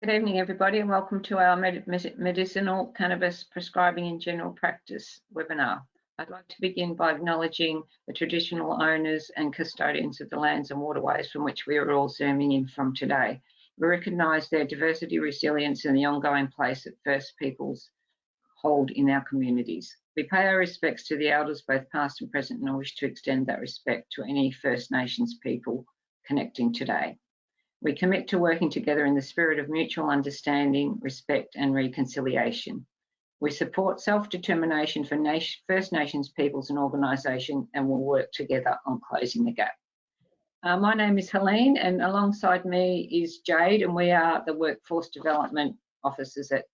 Good evening, everybody, and welcome to our Medicinal Cannabis Prescribing in General Practice webinar. I'd like to begin by acknowledging the traditional owners and custodians of the lands and waterways from which we are all zooming in from today. We recognise their diversity, resilience, and the ongoing place that First Peoples hold in our communities. We pay our respects to the elders, both past and present, and I wish to extend that respect to any First Nations people connecting today. We commit to working together in the spirit of mutual understanding, respect and reconciliation. We support self-determination for First Nations peoples and organisations and will work together on closing the gap. My name is Helene and alongside me is Jade, and we are the Workforce Development Officers at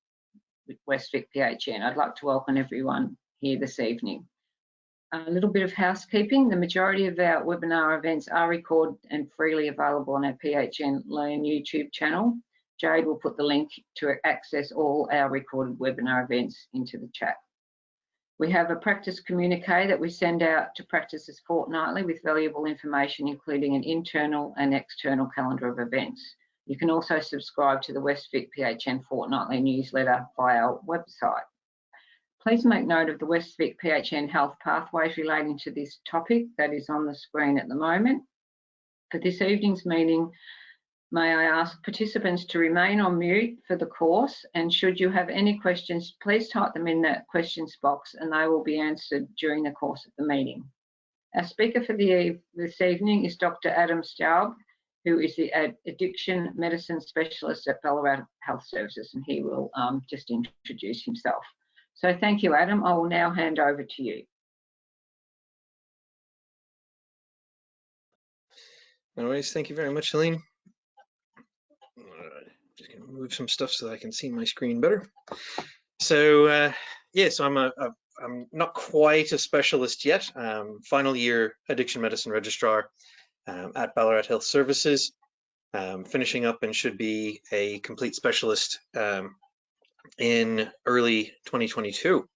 West Vic PHN. I'd like to welcome everyone here this evening. A little bit of housekeeping. The majority of our webinar events are recorded and freely available on our PHN Learn YouTube channel. Jade will put the link to access all our recorded webinar events into the chat. We have a practice communique that we send out to practices fortnightly with valuable information, including an internal and external calendar of events. You can also subscribe to the West Vic PHN fortnightly newsletter via our website. Please make note of the West Vic PHN health pathways relating to this topic that is on the screen at the moment. For this evening's meeting, may I ask participants to remain on mute for the course, and should you have any questions, please type them in the questions box and they will be answered during the course of the meeting. Our speaker for this evening is Dr. Adam Staub, who is the Addiction Medicine Specialist at Ballarat Health Services, and he will just introduce himself. So thank you, Adam. I will now hand over to you. No worries. Thank you very much, Helene. Just going to move some stuff so that I can see my screen better. So so I'm not quite a specialist yet. Final year addiction medicine registrar at Ballarat Health Services. Finishing up and should be a complete specialist in early 2022.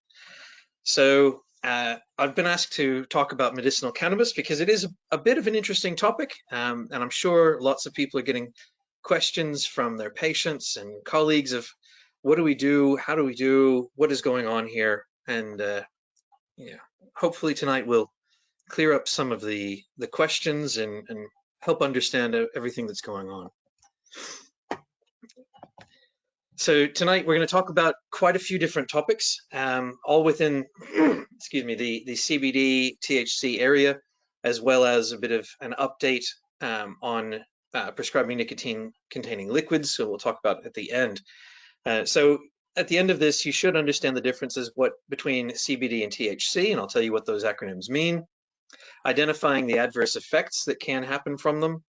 So I've been asked to talk about medicinal cannabis because it is a bit of an interesting topic, and I'm sure lots of people are getting questions from their patients and colleagues of what do we do, how do we do, what is going on here, and hopefully tonight we'll clear up some of the questions and help understand everything that's going on. So tonight we're going to talk about quite a few different topics, all within, excuse me, the CBD THC area, as well as a bit of an update on prescribing nicotine-containing liquids. So we'll talk about at the end. So at the end of this, you should understand the differences between CBD and THC, and I'll tell you what those acronyms mean. Identifying the adverse effects that can happen from them.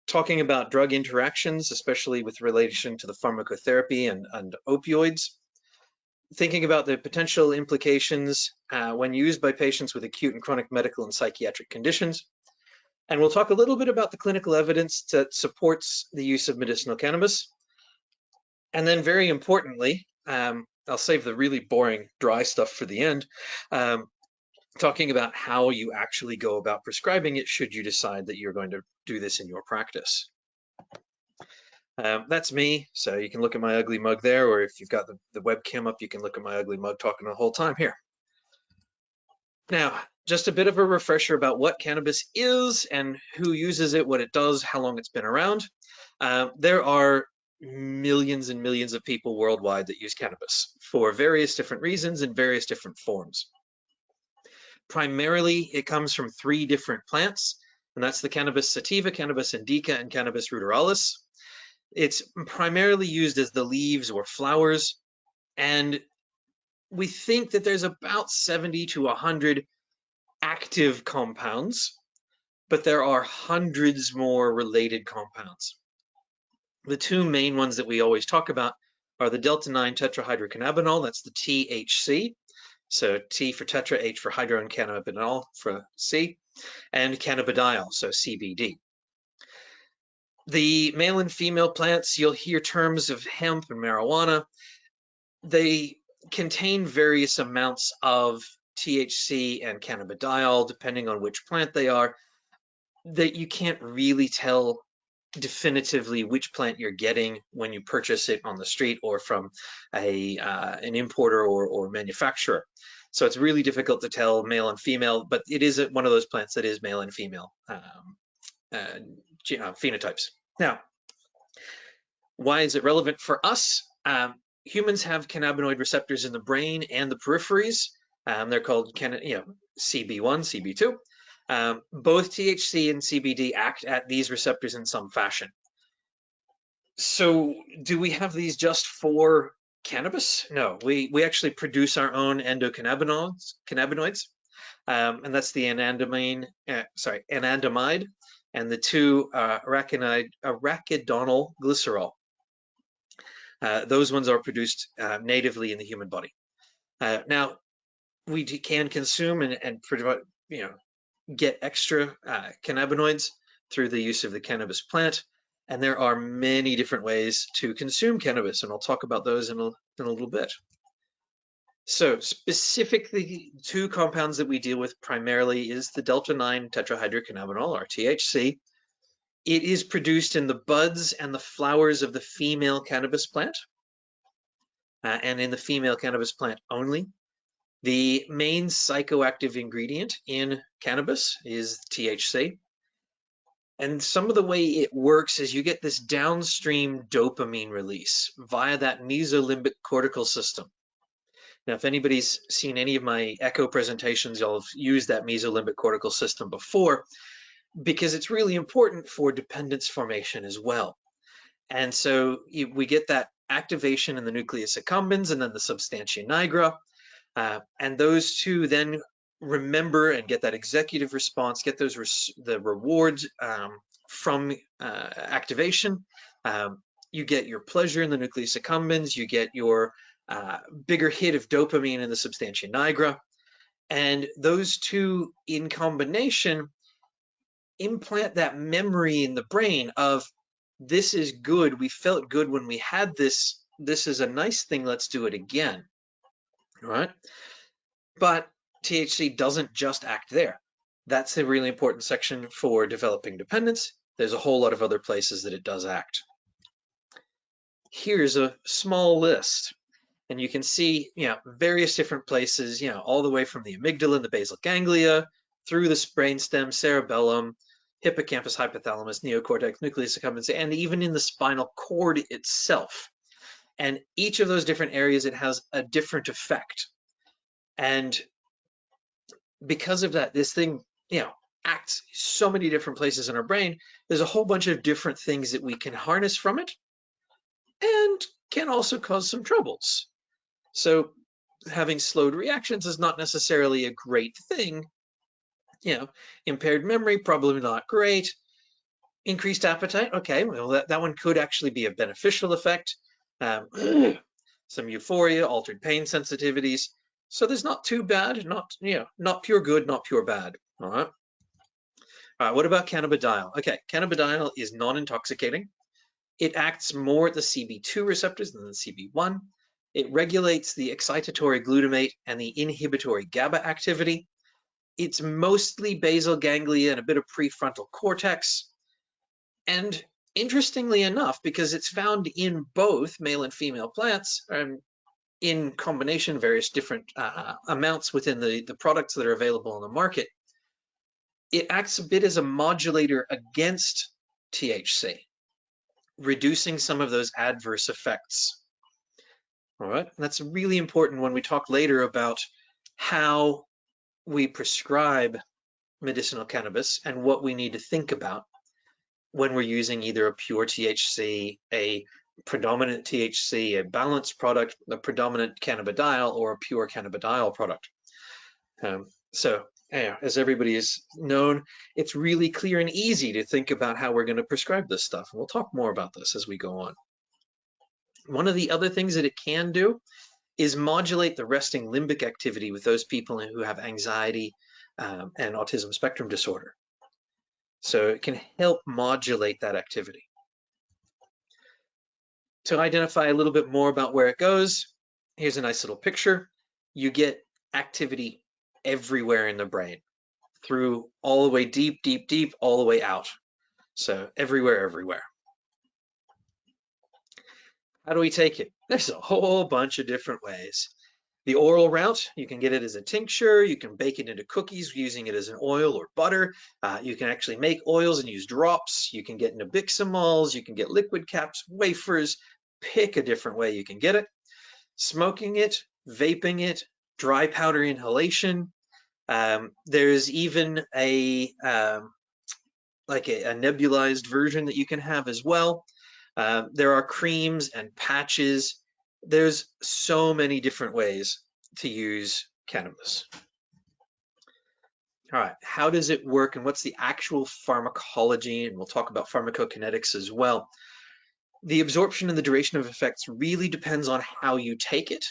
Talking about drug interactions, especially with relation to the pharmacotherapy and opioids. Thinking about the potential implications when used by patients with acute and chronic medical and psychiatric conditions. And we'll talk a little bit about the clinical evidence that supports the use of medicinal cannabis. And then very importantly, I'll save the really boring, dry stuff for the end, talking about how you actually go about prescribing it should you decide that you're going to do this in your practice. That's me, so you can look at my ugly mug there, or if you've got the webcam up, you can look at my ugly mug talking the whole time here. Now, just a bit of a refresher about what cannabis is and who uses it, what it does, how long it's been around. There are millions and millions of people worldwide that use cannabis for various different reasons in various different forms. Primarily, it comes from 3 different plants, and that's the cannabis sativa, cannabis indica, and cannabis ruderalis. It's primarily used as the leaves or flowers, and we think that there's about 70 to 100 active compounds, but there are hundreds more related compounds. The 2 main ones that we always talk about are the delta-9 tetrahydrocannabinol, that's the THC, so T for tetra, H for hydro, and cannabinol for C, and cannabidiol, so CBD. The male and female plants, you'll hear terms of hemp and marijuana. They contain various amounts of THC and cannabidiol, depending on which plant they are, that you can't really tell definitively which plant you're getting when you purchase it on the street or from an importer or manufacturer. So it's really difficult to tell male and female, but it is one of those plants that is male and female phenotypes. Now, why is it relevant for us? Humans have cannabinoid receptors in the brain and the peripheries. They're called CB1, CB2. Both THC and CBD act at these receptors in some fashion. So do we have these just for cannabis? No, we actually produce our own endocannabinoids, and that's the anandamide and the 2-arachidonyl glycerol. Those ones are produced natively in the human body. Now, we can consume and get extra cannabinoids through the use of the cannabis plant, and there are many different ways to consume cannabis, and I'll talk about those in a little bit. So specifically, 2 compounds that we deal with primarily is the delta-9 tetrahydrocannabinol, or THC. It is produced in the buds and the flowers of the female cannabis plant, and in the female cannabis plant only. The main psychoactive ingredient in cannabis is THC. And some of the way it works is you get this downstream dopamine release via that mesolimbic cortical system. Now, if anybody's seen any of my echo presentations, you'll have used that mesolimbic cortical system before, because it's really important for dependence formation as well. And so we get that activation in the nucleus accumbens and then the substantia nigra. And those 2 then remember and get that executive response, get those the rewards from activation. You get your pleasure in the nucleus accumbens, you get your bigger hit of dopamine in the substantia nigra. And those 2 in combination implant that memory in the brain of, this is good, we felt good when we had this, this is a nice thing, let's do it again. All right? But THC doesn't just act there. That's a really important section for developing dependence. There's a whole lot of other places that it does act. Here's a small list, and you can see, various different places, all the way from the amygdala and the basal ganglia, through the brainstem, cerebellum, hippocampus, hypothalamus, neocortex, nucleus accumbens, and even in the spinal cord itself. And each of those different areas, it has a different effect. And because of that, this thing, acts so many different places in our brain. There's a whole bunch of different things that we can harness from it, and can also cause some troubles. So having slowed reactions is not necessarily a great thing. Impaired memory, probably not great. Increased appetite, okay, well, that one could actually be a beneficial effect. Some euphoria, altered pain sensitivities. So there's not too bad, not pure good, not pure bad. All right. What about cannabidiol? Okay, cannabidiol is non-intoxicating. It acts more at the CB2 receptors than the CB1. It regulates the excitatory glutamate and the inhibitory GABA activity. It's mostly basal ganglia and a bit of prefrontal cortex. And interestingly enough, because it's found in both male and female plants, in combination, various different amounts within the products that are available on the market, it acts a bit as a modulator against THC, reducing some of those adverse effects. All right, and that's really important when we talk later about how we prescribe medicinal cannabis and what we need to think about when we're using either a pure THC, a predominant THC, a balanced product, a predominant cannabidiol, or a pure cannabidiol product. As everybody is known, it's really clear and easy to think about how we're going to prescribe this stuff. We'll talk more about this as we go on. One of the other things that it can do is modulate the resting limbic activity with those people who have anxiety and autism spectrum disorder. So it can help modulate that activity. To identify a little bit more about where it goes, here's a nice little picture. You get activity everywhere in the brain, through all the way deep, all the way out. So everywhere, everywhere. How do we take it? There's a whole bunch of different ways. The oral route, you can get it as a tincture, you can bake it into cookies using it as an oil or butter. You can actually make oils and use drops. You can get into biximols, you can get liquid caps, wafers, pick a different way you can get it. Smoking it, vaping it, dry powder inhalation. There's even a nebulized version that you can have as well. There are creams and patches. There's so many different ways to use cannabis. All right, how does it work and what's the actual pharmacology? And we'll talk about pharmacokinetics as well. The absorption and the duration of effects really depends on how you take it.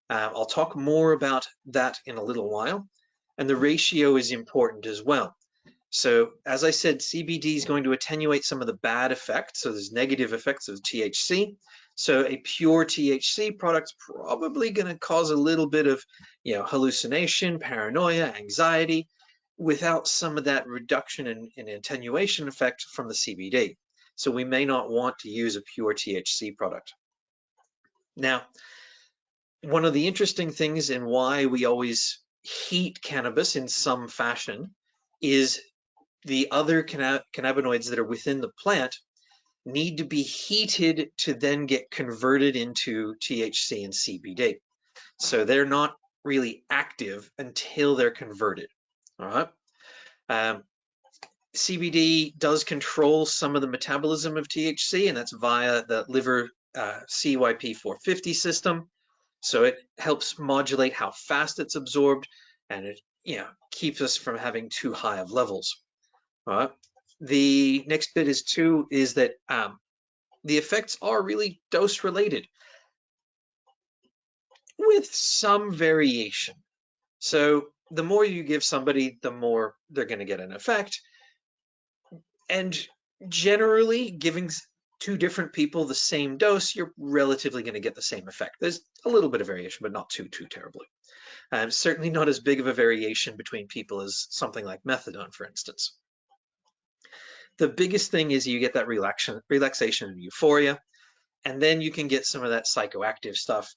I'll talk more about that in a little while. And the ratio is important as well. So as I said, CBD is going to attenuate some of the bad effects. So there's negative effects of THC. So a pure THC product's probably going to cause a little bit of, hallucination, paranoia, anxiety, without some of that reduction in attenuation effect from the CBD. So we may not want to use a pure THC product. Now, one of the interesting things and why we always heat cannabis in some fashion is the other cannabinoids that are within the plant need to be heated to then get converted into THC and CBD. So they're not really active until they're converted. All right. CBD does control some of the metabolism of THC, and that's via the liver CYP450 system. So it helps modulate how fast it's absorbed, and it keeps us from having too high of levels. All right. The next bit is that the effects are really dose related with some variation. So the more you give somebody, the more they're going to get an effect. And generally, giving two different people the same dose, you're relatively going to get the same effect. There's a little bit of variation, but not too terribly. Certainly not as big of a variation between people as something like methadone, for instance. The biggest thing is you get that relaxation and euphoria, and then you can get some of that psychoactive stuff.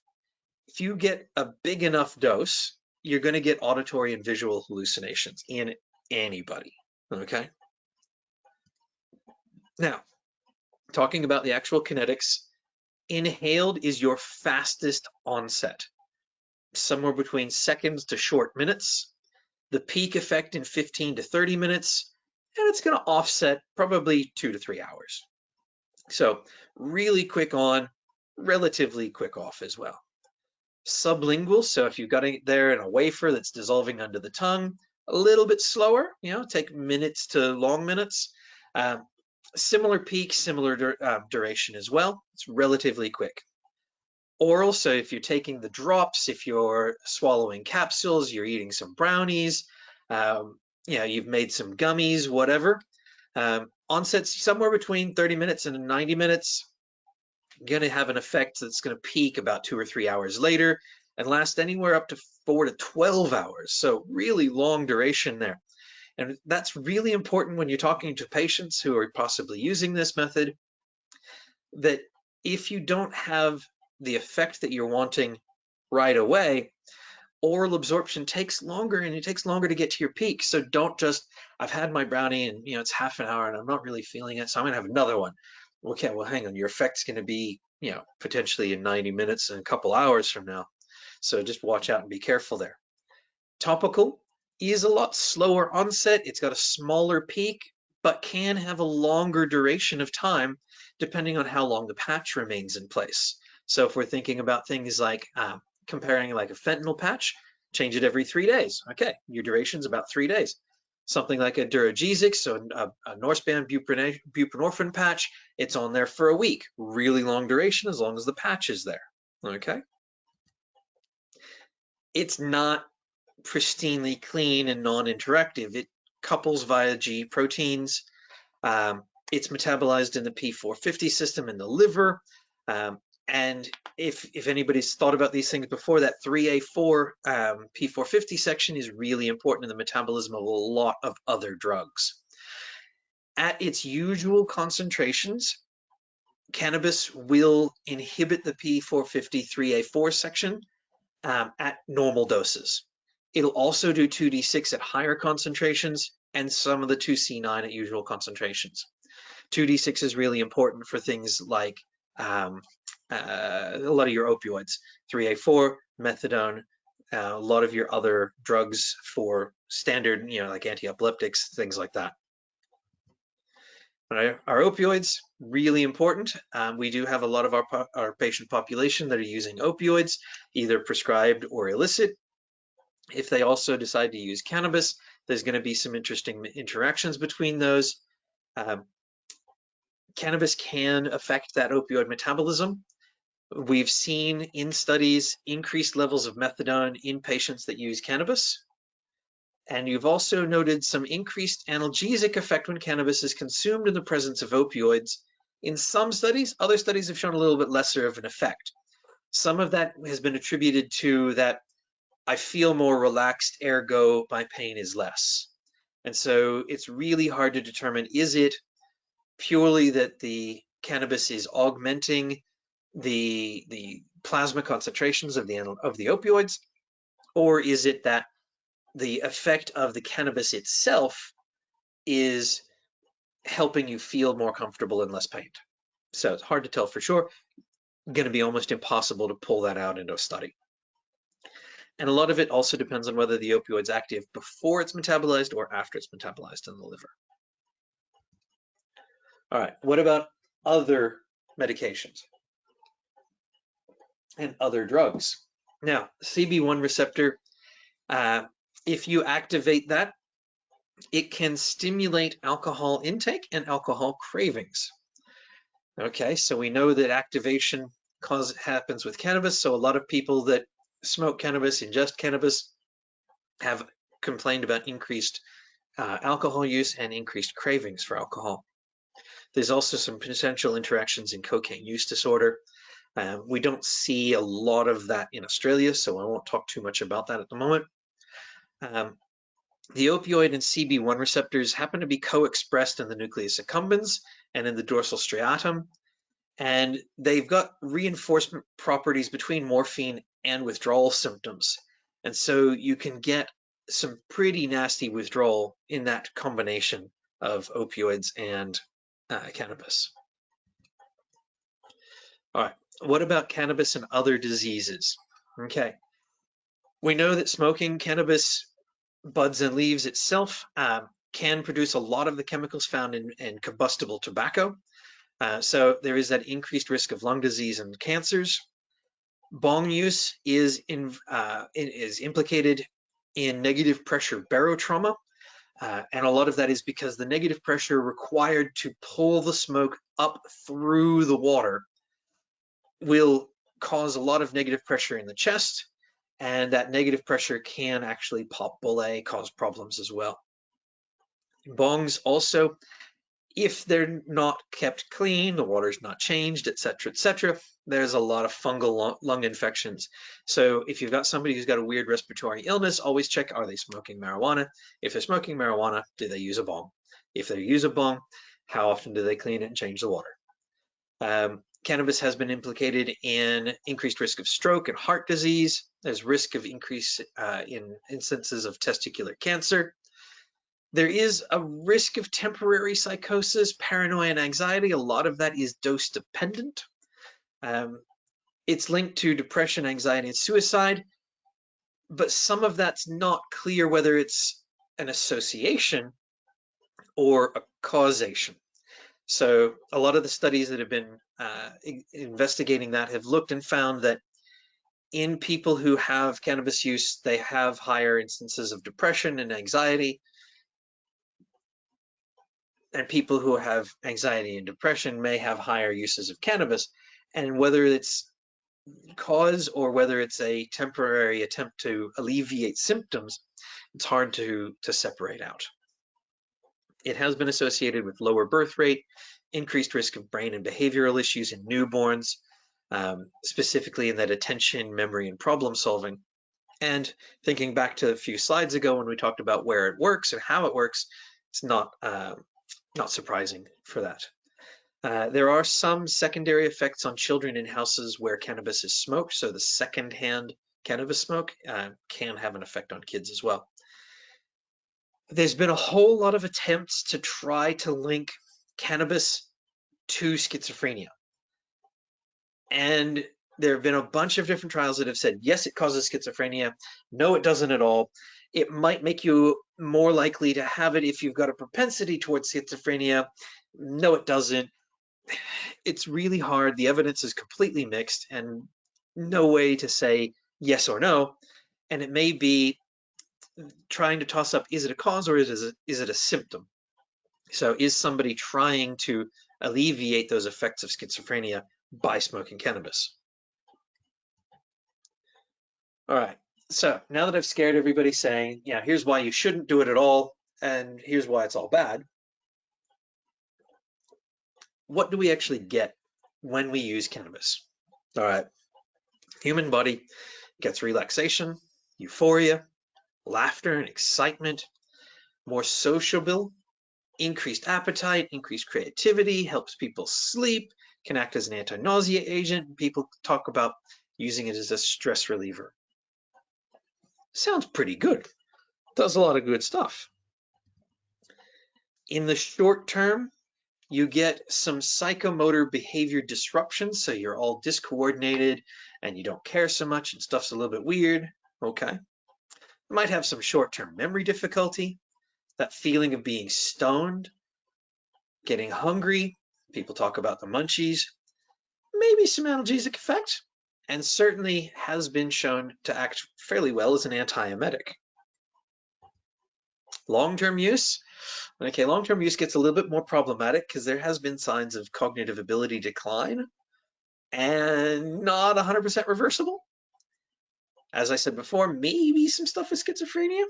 If you get a big enough dose, you're going to get auditory and visual hallucinations in anybody, okay? Now, talking about the actual kinetics, inhaled is your fastest onset, somewhere between seconds to short minutes, the peak effect in 15 to 30 minutes, and it's going to offset probably 2 to 3 hours. So really quick on, relatively quick off as well. Sublingual, so if you've got it there in a wafer that's dissolving under the tongue, a little bit slower, take minutes to long minutes. Similar peak, similar duration as well. It's relatively quick. Oral, so if you're taking the drops, if you're swallowing capsules, you're eating some brownies, you've made some gummies, whatever. Onset's somewhere between 30 minutes and 90 minutes. Going to have an effect that's going to peak about 2 or 3 hours later and last anywhere up to 4 to 12 hours. So really long duration there. And that's really important when you're talking to patients who are possibly using this method, that if you don't have the effect that you're wanting right away, oral absorption takes longer, and it takes longer to get to your peak. So don't just, I've had my brownie and it's half an hour and I'm not really feeling it, so I'm gonna have another one. Okay, well hang on, your effect's gonna be potentially in 90 minutes and a couple hours from now. So just watch out and be careful there. Topical is a lot slower onset. It's got a smaller peak, but can have a longer duration of time depending on how long the patch remains in place. So if we're thinking about things like comparing like a fentanyl patch, change it every 3 days. Okay, your duration's about 3 days. Something like a Duragesic, so a Norspan buprenorphine patch, it's on there for a week. Really long duration as long as the patch is there. Okay. It's not pristinely clean and non-interactive. It couples via G proteins. It's metabolized in the P450 system in the liver. And if anybody's thought about these things before, that 3A4 P450 section is really important in the metabolism of a lot of other drugs. At its usual concentrations, cannabis will inhibit the P450-3A4 section at normal doses. It'll also do 2D6 at higher concentrations and some of the 2C9 at usual concentrations. 2D6 is really important for things like a lot of your opioids, 3A4, methadone, a lot of your other drugs for standard, like anti-epileptics, things like that. Our opioids, really important. We do have a lot of our patient population that are using opioids, either prescribed or illicit. If they also decide to use cannabis, there's going to be some interesting interactions between those. Cannabis can affect that opioid metabolism. We've seen in studies increased levels of methadone in patients that use cannabis. And you've also noted some increased analgesic effect when cannabis is consumed in the presence of opioids. In some studies, other studies have shown a little bit lesser of an effect. Some of that has been attributed to that I feel more relaxed, ergo my pain is less. And so it's really hard to determine, is it purely that the cannabis is augmenting the plasma concentrations of the opioids, or is it that the effect of the cannabis itself is helping you feel more comfortable and less pain? So it's hard to tell for sure. Going to be almost impossible to pull that out into a study. And a lot of it also depends on whether the opioid's active before it's metabolized or after it's metabolized in the liver. All right, what about other medications and other drugs? Now, CB1 receptor, if you activate that, it can stimulate alcohol intake and alcohol cravings. Okay, so we know that activation happens with cannabis, so a lot of people that smoke cannabis, ingest cannabis, have complained about increased alcohol use and increased cravings for alcohol. There's also some potential interactions in cocaine use disorder. We don't see a lot of that in Australia, so I won't talk too much about that at the moment. The opioid and CB1 receptors happen to be co-expressed in the nucleus accumbens and in the dorsal striatum, and they've got reinforcement properties between morphine and withdrawal symptoms. And so you can get some pretty nasty withdrawal in that combination of opioids and cannabis. All right, what about cannabis and other diseases? Okay, we know that smoking cannabis buds and leaves itself can produce a lot of the chemicals found in combustible tobacco. So there is that increased risk of lung disease and cancers. Bong use is implicated in negative pressure barotrauma. And a lot of that is because the negative pressure required to pull the smoke up through the water will cause a lot of negative pressure in the chest, and that negative pressure can actually pop bullae, cause problems as well. Bongs also, if they're not kept clean, the water's not changed, etc., there's a lot of fungal lung infections. So if you've got somebody who's got a weird respiratory illness, always check, are they smoking marijuana? If they're smoking marijuana, do they use a bong? If they use a bong, how often do they clean it and change the water? Cannabis has been implicated in increased risk of stroke and heart disease. There's risk of increase in instances of testicular cancer. There is a risk of temporary psychosis, paranoia, and anxiety. A lot of that is dose dependent. It's linked to depression, anxiety, and suicide, but some of that's not clear whether it's an association or a causation. So a lot of the studies that have been investigating that have looked and found that in people who have cannabis use, they have higher instances of depression and anxiety. And people who have anxiety and depression may have higher uses of cannabis. And whether it's cause or whether it's a temporary attempt to alleviate symptoms, it's hard to separate out. It has been associated with lower birth rate, increased risk of brain and behavioral issues in newborns, specifically in that attention, memory, and problem solving. And thinking back to a few slides ago when we talked about where it works and how it works, it's not Not surprising for that. There are some secondary effects on children in houses where cannabis is smoked, so the secondhand cannabis smoke can have an effect on kids as well. There's been a whole lot of attempts to try to link cannabis to schizophrenia. And there have been a bunch of different trials that have said, yes, it causes schizophrenia. No, it doesn't at all. It might make you more likely to have it if you've got a propensity towards schizophrenia. No, it doesn't. It's really hard. The evidence is completely mixed and no way to say yes or no. And it may be trying to toss up, is it a cause or is it a symptom? So is somebody trying to alleviate those effects of schizophrenia by smoking cannabis? All right, so now that I've scared everybody saying, yeah, here's why you shouldn't do it at all, and here's why it's all bad, what do we actually get when we use cannabis? All right, human body gets relaxation, euphoria, laughter and excitement, more sociable, increased appetite, increased creativity, helps people sleep, can act as an anti-nausea agent. People talk about using it as a stress reliever. Sounds pretty good. Does a lot of good stuff. In the short term, you get some psychomotor behavior disruptions, so you're all discoordinated and you don't care so much and stuff's a little bit weird. Okay. You might have some short-term memory difficulty, that feeling of being stoned, getting hungry. People talk about the munchies. Maybe some analgesic effect, and certainly has been shown to act fairly well as an antiemetic. Long-term use. Okay, long-term use gets a little bit more problematic because there has been signs of cognitive ability decline and not 100% reversible. As I said before, maybe some stuff with schizophrenia.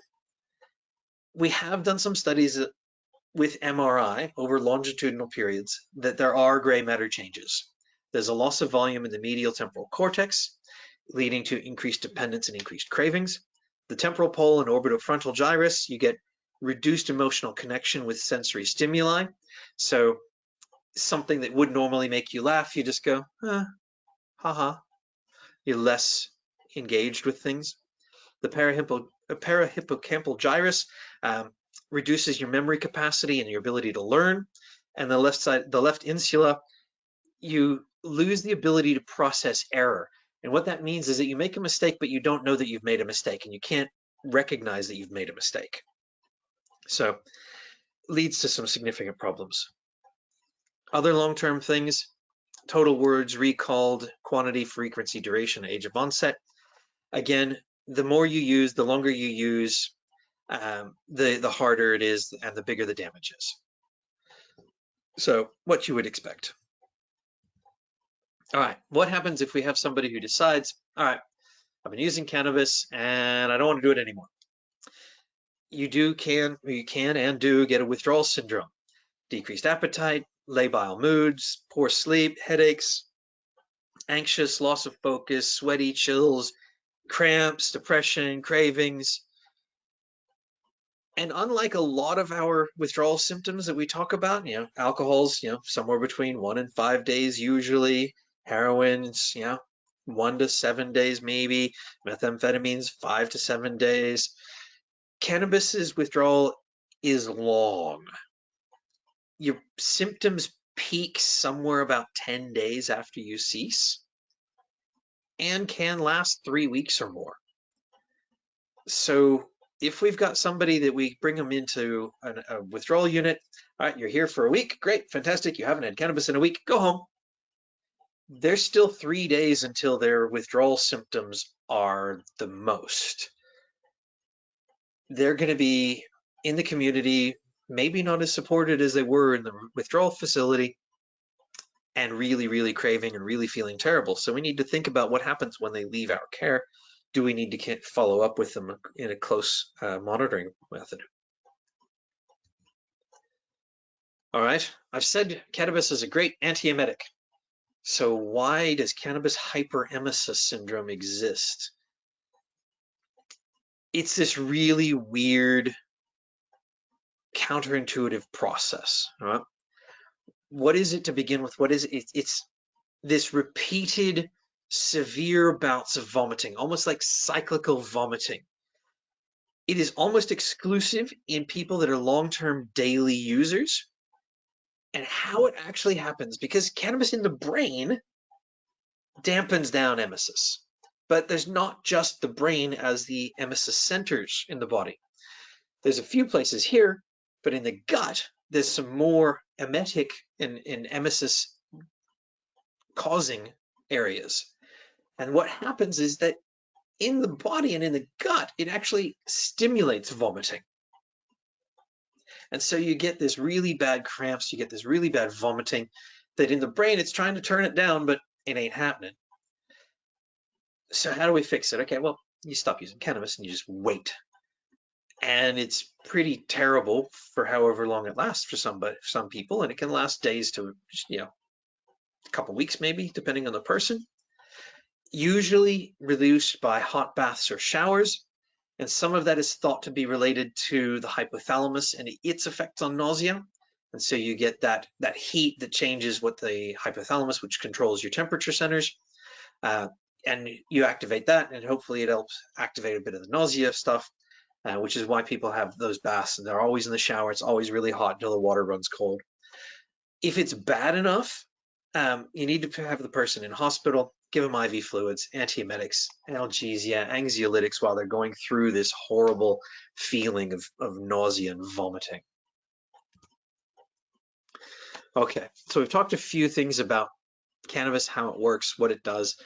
We have done some studies with MRI over longitudinal periods that there are gray matter changes. There's a loss of volume in the medial temporal cortex, leading to increased dependence and increased cravings. The temporal pole and orbitofrontal gyrus, you get reduced emotional connection with sensory stimuli. So something that would normally make you laugh, you just go, haha. You're less engaged with things. The parahippocampal gyrus reduces your memory capacity and your ability to learn. And the left insula, you lose the ability to process error. And what that means is that you make a mistake, but you don't know that you've made a mistake, and you can't recognize that you've made a mistake. So leads to some significant problems. Other long-term things, total words recalled, quantity, frequency, duration, age of onset. Again, the more you use, the longer you use, the harder it is and the bigger the damage is. So what you would expect. All right, what happens if we have somebody who decides, all right, I've been using cannabis and I don't want to do it anymore? You can and do get a withdrawal syndrome, decreased appetite, labile moods, poor sleep, headaches, anxious, loss of focus, sweaty, chills, cramps, depression, cravings. And unlike a lot of our withdrawal symptoms that we talk about, alcohol's, somewhere between 1 and 5 days usually, heroin's, 1 to 7 days maybe, methamphetamine's 5 to 7 days. Cannabis's withdrawal is long. Your symptoms peak somewhere about 10 days after you cease and can last 3 weeks or more. So if we've got somebody that we bring them into a withdrawal unit, all right, you're here for a week, great, fantastic, you haven't had cannabis in a week, go home. There's still 3 days until their withdrawal symptoms are the most. They're going to be in the community, maybe not as supported as they were in the withdrawal facility, and really, really craving and really feeling terrible. So we need to think about what happens when they leave our care. Do we need to follow up with them in a close monitoring method? All right, I've said cannabis is a great antiemetic. So why does cannabis hyperemesis syndrome exist? It's this really weird counterintuitive process. Right? What is it to begin with? What is it? It's this repeated severe bouts of vomiting, almost like cyclical vomiting. It is almost exclusive in people that are long-term daily users. And how it actually happens, because cannabis in the brain dampens down emesis. But there's not just the brain as the emesis centers in the body. There's a few places here, but in the gut, there's some more emetic and emesis causing areas. And what happens is that in the body and in the gut, it actually stimulates vomiting. And so you get this really bad cramps, you get this really bad vomiting that in the brain, it's trying to turn it down, but it ain't happening. So how do we fix it? Okay, well, you stop using cannabis and you just wait. And it's pretty terrible for however long it lasts for some people, and it can last days to, a couple weeks maybe, depending on the person. Usually reduced by hot baths or showers. And some of that is thought to be related to the hypothalamus and its effects on nausea. And so you get that heat that changes what the hypothalamus, which controls your temperature centers, and you activate that, and hopefully it helps activate a bit of the nausea stuff, which is why people have those baths and they're always in the shower. It's always really hot until the water runs cold. If it's bad enough, you need to have the person in hospital, give them IV fluids, antiemetics, analgesia, anxiolytics while they're going through this horrible feeling of nausea and vomiting. Okay, so we've talked a few things about cannabis, how it works, what it does.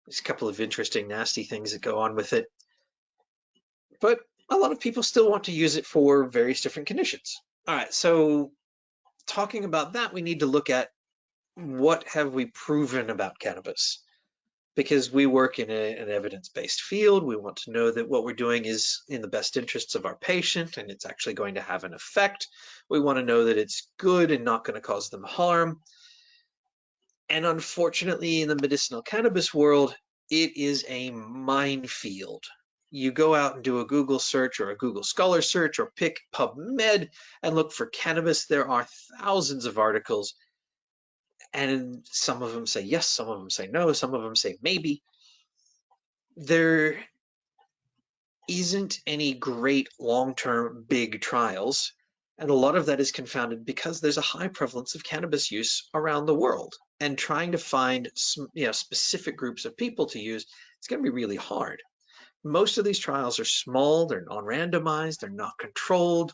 There's a couple of interesting, nasty things that go on with it. But a lot of people still want to use it for various different conditions. All right, so talking about that, we need to look at what have we proven about cannabis? Because we work in an evidence-based field, we want to know that what we're doing is in the best interests of our patient and it's actually going to have an effect. We want to know that it's good and not going to cause them harm. And unfortunately, in the medicinal cannabis world, it is a minefield. You go out and do a Google search or a Google Scholar search or pick PubMed and look for cannabis. There are thousands of articles. And some of them say yes, some of them say no, some of them say maybe. There isn't any great long-term big trials, and a lot of that is confounded because there's a high prevalence of cannabis use around the world. And trying to find specific groups of people to use, it's going to be really hard. Most of these trials are small, they're non-randomized, they're not controlled.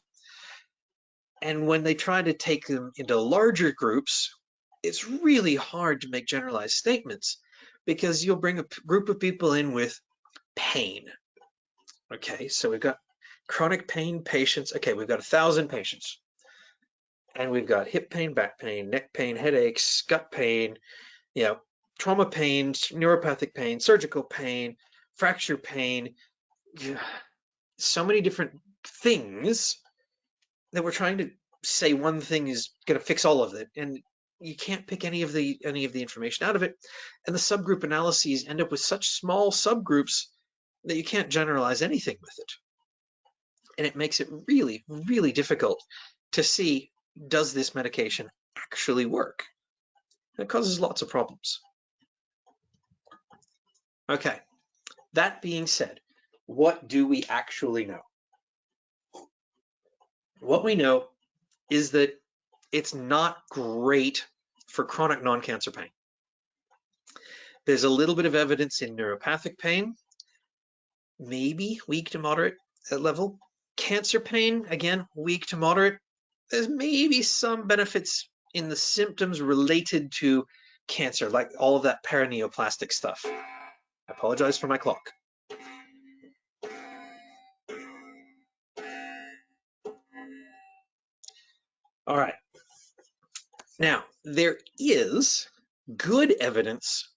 And when they try to take them into larger groups, it's really hard to make generalized statements because you'll bring a group of people in with pain. Okay, so we've got chronic pain patients. Okay, we've got 1,000 patients. And we've got hip pain, back pain, neck pain, headaches, gut pain, trauma pain, neuropathic pain, surgical pain, fracture pain. So many different things that we're trying to say one thing is going to fix all of it. And you can't pick any of the information out of it, and the subgroup analyses end up with such small subgroups that you can't generalize anything with it, and it makes it really, really difficult to see, does this medication actually work? And it causes lots of problems. Okay, that being said, what do we actually know? What we know is that it's not great for chronic non-cancer pain. There's a little bit of evidence in neuropathic pain, maybe weak to moderate level. Cancer pain, again, weak to moderate. There's maybe some benefits in the symptoms related to cancer, like all of that paraneoplastic stuff. I apologize for my clock. All right. Now, there is good evidence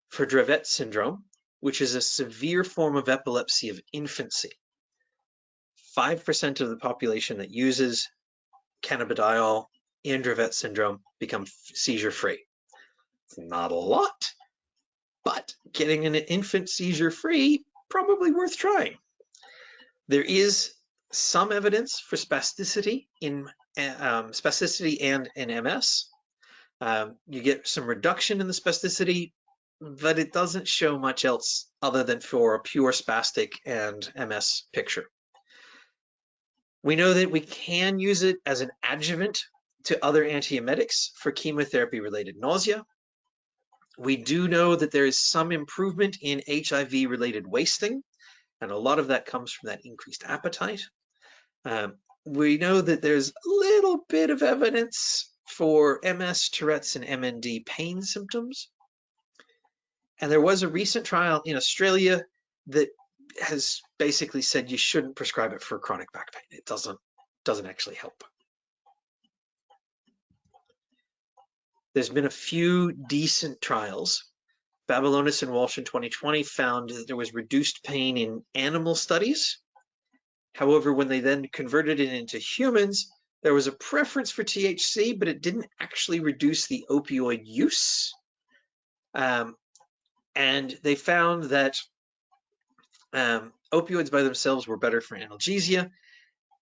for Dravet syndrome, which is a severe form of epilepsy of infancy. 5% of the population that uses cannabidiol in Dravet syndrome become seizure-free. It's not a lot, but getting an infant seizure-free, probably worth trying. There is some evidence for spasticity in and in MS. You get some reduction in the spasticity, but it doesn't show much else other than for a pure spastic and MS picture. We know that we can use it as an adjuvant to other antiemetics for chemotherapy-related nausea. We do know that there is some improvement in HIV-related wasting, and a lot of that comes from that increased appetite. We know that there's a little bit of evidence for MS, Tourette's, and MND pain symptoms. And there was a recent trial in Australia that has basically said you shouldn't prescribe it for chronic back pain. It doesn't actually help. There's been a few decent trials. Babylonis and Walsh in 2020 found that there was reduced pain in animal studies. However, when they then converted it into humans, there was a preference for THC, but it didn't actually reduce the opioid use. And they found that opioids by themselves were better for analgesia,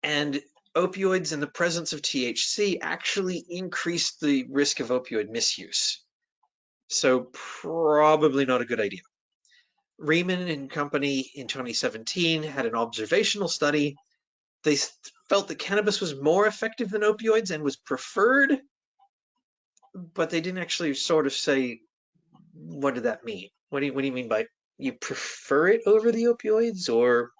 and opioids in the presence of THC actually increased the risk of opioid misuse. So probably not a good idea. Riemann and company in 2017 had an observational study. They felt that cannabis was more effective than opioids and was preferred, but they didn't actually sort of say, what did that mean? What do you mean by you prefer it over the opioids, or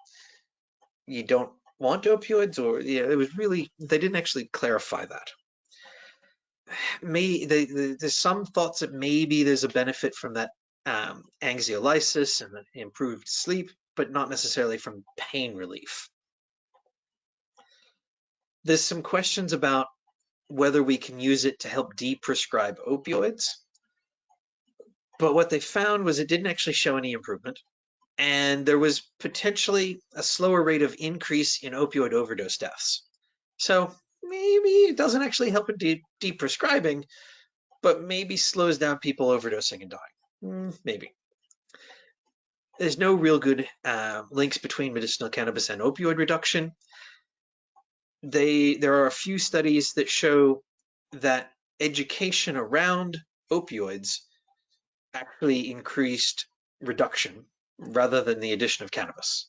you don't want opioids? Or yeah, it was really, they didn't actually clarify that. There's some thoughts that maybe there's a benefit from that anxiolysis and improved sleep, but not necessarily from pain relief. There's some questions about whether we can use it to help deprescribe opioids. But what they found was it didn't actually show any improvement. And there was potentially a slower rate of increase in opioid overdose deaths. So maybe it doesn't actually help in deprescribing, but maybe slows down people overdosing and dying. Maybe. There's no real good links between medicinal cannabis and opioid reduction. There are a few studies that show that education around opioids actually increased reduction rather than the addition of cannabis.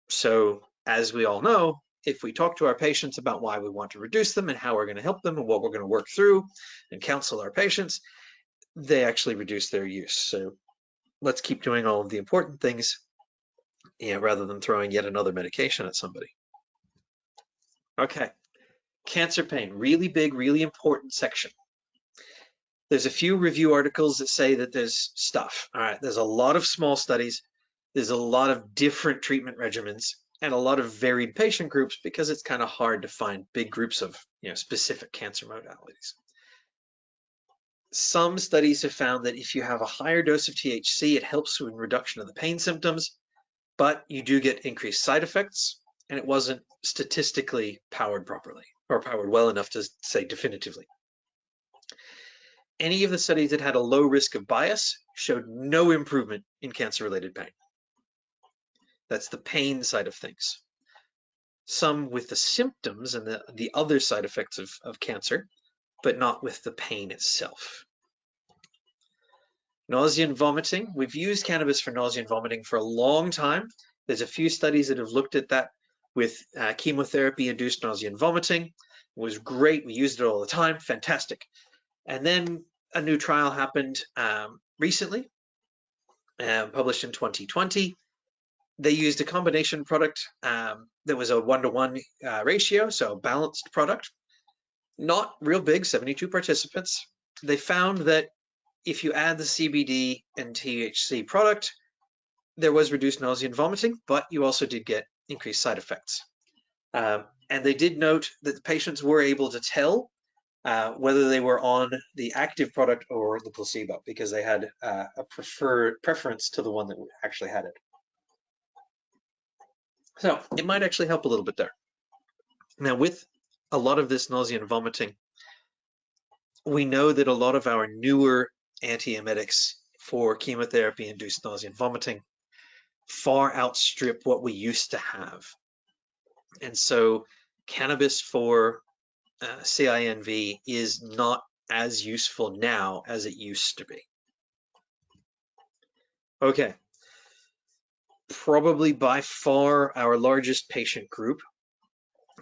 So as we all know, if we talk to our patients about why we want to reduce them and how we're going to help them and what we're going to work through and counsel our patients, they actually reduce their use. So let's keep doing all of the important things, rather than throwing yet another medication at somebody. Okay, cancer pain, really big, really important section. There's a few review articles that say that there's stuff. All right, there's a lot of small studies. There's a lot of different treatment regimens and a lot of varied patient groups because it's kind of hard to find big groups of specific cancer modalities. Some studies have found that if you have a higher dose of THC, it helps with reduction of the pain symptoms, but you do get increased side effects, and it wasn't statistically powered properly or powered well enough to say definitively. Any of the studies that had a low risk of bias showed no improvement in cancer-related pain. That's the pain side of things. Some with the symptoms and the other side effects of cancer, but not with the pain itself. Nausea and vomiting. We've used cannabis for nausea and vomiting for a long time. There's a few studies that have looked at that with chemotherapy-induced nausea and vomiting. It was great. We used it all the time. Fantastic. And then a new trial happened recently, published in 2020. They used a combination product that was a 1-to-1 ratio, so a balanced product. Not real big, 72 participants. They found that if you add the CBD and THC product, there was reduced nausea and vomiting, but you also did get increased side effects. And they did note that the patients were able to tell whether they were on the active product or the placebo because they had a preference to the one that actually had it. So it might actually help a little bit there. Now, with a lot of this nausea and vomiting, we know that a lot of our newer antiemetics for chemotherapy-induced nausea and vomiting far outstrip what we used to have. And so cannabis for CINV is not as useful now as it used to be. Okay, probably by far our largest patient group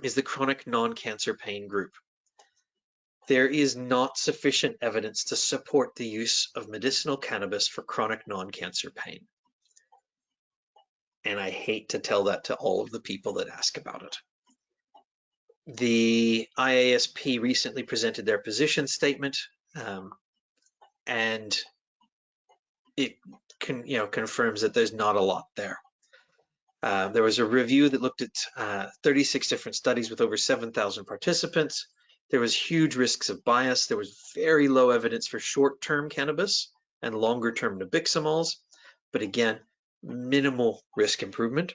is the chronic non-cancer pain group. There is not sufficient evidence to support the use of medicinal cannabis for chronic non-cancer pain. And I hate to tell that to all of the people that ask about it. The IASP recently presented their position statement, and it confirms that there's not a lot there. There was a review that looked at 36 different studies with over 7,000 participants. There was huge risks of bias. There was very low evidence for short-term cannabis and longer-term nabiximols, but again, minimal risk improvement.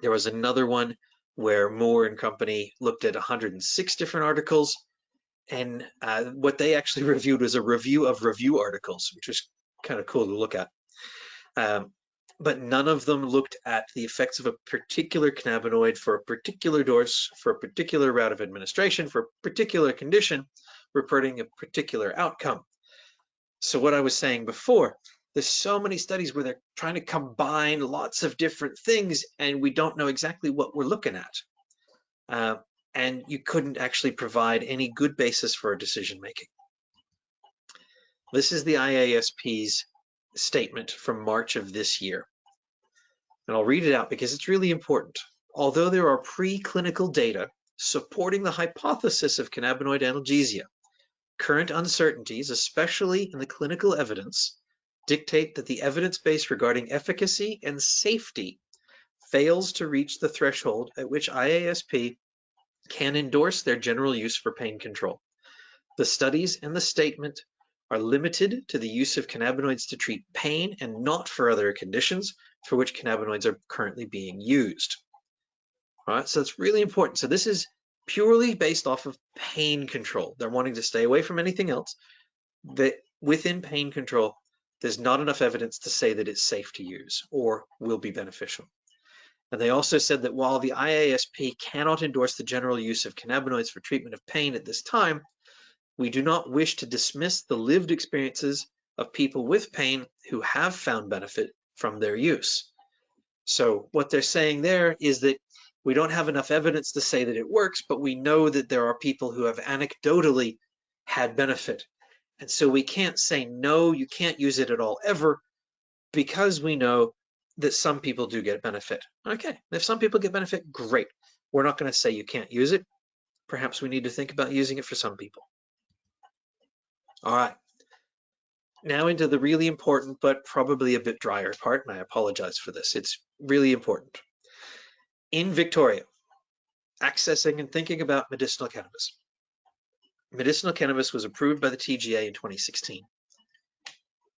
There was another one where Moore and company looked at 106 different articles, and what they actually reviewed was a review of review articles, which was kind of cool to look at. But none of them looked at the effects of a particular cannabinoid for a particular dose, for a particular route of administration, for a particular condition, reporting a particular outcome. So what I was saying before, there's so many studies where they're trying to combine lots of different things and we don't know exactly what we're looking at. And you couldn't actually provide any good basis for a decision making. This is the IASP's statement from March of this year. And I'll read it out because it's really important. Although there are preclinical data supporting the hypothesis of cannabinoid analgesia, current uncertainties, especially in the clinical evidence, dictate that the evidence base regarding efficacy and safety fails to reach the threshold at which IASP can endorse their general use for pain control. The studies and the statement are limited to the use of cannabinoids to treat pain and not for other conditions for which cannabinoids are currently being used. All right, so it's really important. So this is purely based off of pain control. They're wanting to stay away from anything else. That within pain control, there's not enough evidence to say that it's safe to use or will be beneficial. And they also said that while the IASP cannot endorse the general use of cannabinoids for treatment of pain at this time, we do not wish to dismiss the lived experiences of people with pain who have found benefit from their use. So what they're saying there is that we don't have enough evidence to say that it works, but we know that there are people who have anecdotally had benefit. And so we can't say, no, you can't use it at all ever, because we know that some people do get benefit. Okay, if some people get benefit, great. We're not going to say you can't use it. Perhaps we need to think about using it for some people. All right, now into the really important, but probably a bit drier part, and I apologize for this. It's really important. In Victoria, accessing and thinking about medicinal cannabis. Medicinal cannabis was approved by the TGA in 2016.